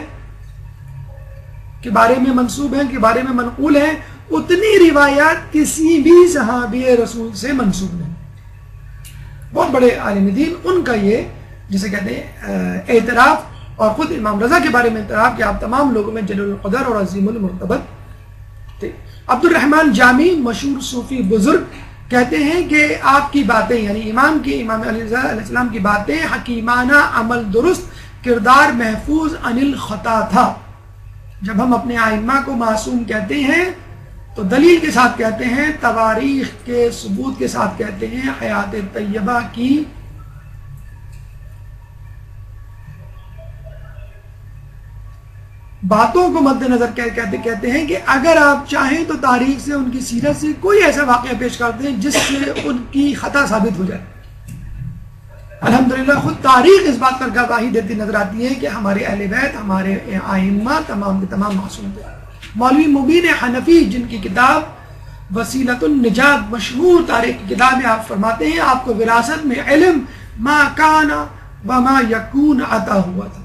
کے بارے میں منسوب ہیں, کے بارے میں منقول ہیں, اتنی روایات کسی بھی صحابی رسول سے منسوب نہیں. بہت بڑے عالم دین, ان کا یہ جسے کہتے ہیں اعتراف, اور خود امام رضا کے بارے میں اعتراف کہ آپ تمام لوگوں میں جلیل القدر اور عظیم المرتبت تھے. عبد الرحمن جامی مشہور صوفی بزرگ کہتے ہیں کہ آپ کی باتیں یعنی امام علیہ السلام کی باتیں حکیمانہ، عمل درست، کردار محفوظ، عن الخطا تھا۔ جب ہم اپنے ائمہ کو معصوم کہتے ہیں تو دلیل کے ساتھ کہتے ہیں، تواریخ کے ثبوت کے ساتھ کہتے ہیں، حیات طیبہ کی باتوں کو مد نظر کہتے ہیں کہ اگر آپ چاہیں تو تاریخ سے، ان کی سیرت سے کوئی ایسا واقعہ پیش کرتے ہیں جس سے ان کی خطا ثابت ہو جائے۔ الحمدللہ خود تاریخ اس بات پر گواہی دیتی نظر آتی ہے کہ ہمارے اہل بیت، ہمارے ائمہ تمام کے تمام معصوم تھے۔ مولوی مبین حنفی جن کی کتاب وسیلۃ النجات مشہور تاریخ کی کتاب ہے، آپ فرماتے ہیں آپ کو وراثت میں علم ما کان وما یکون عطا ہوا تھا،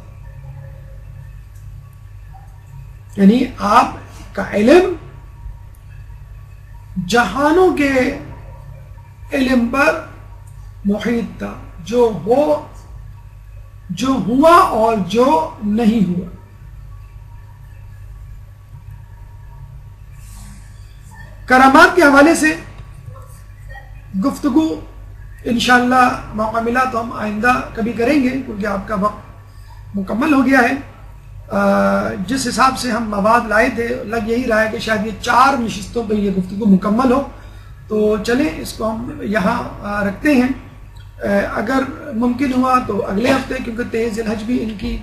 یعنی آپ کا علم جہانوں کے علم پر محیط تھا، جو ہوا اور جو نہیں ہوا۔ کرامات کے حوالے سے گفتگو انشاءاللہ موقع ملا تو ہم آئندہ کبھی کریں گے، کیونکہ آپ کا وقت مکمل ہو گیا ہے۔ جس حساب سے ہم مواد لائے تھے لگ یہی رہا ہے کہ شاید یہ 4 نشستوں پہ یہ گفتگو مکمل ہو، تو چلیں اس کو ہم یہاں رکھتے ہیں۔ اگر ممکن ہوا تو اگلے ہفتے، کیونکہ 23 ذی الحج بھی ان کی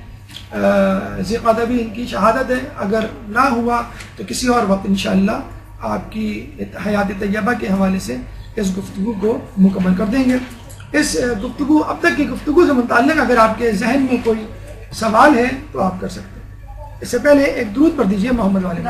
ذی القعدہ بھی ان کی شہادت ہے، اگر نہ ہوا تو کسی اور وقت انشاءاللہ آپ کی حیات طیبہ کے حوالے سے اس گفتگو کو مکمل کر دیں گے۔ اس گفتگو اب تک کی گفتگو سے متعلق اگر آپ کے ذہن میں کوئی سوال ہے تو آپ کر سکتے ہیں۔ اس سے پہلے ایک درود پڑھ دیجئے محمد والے۔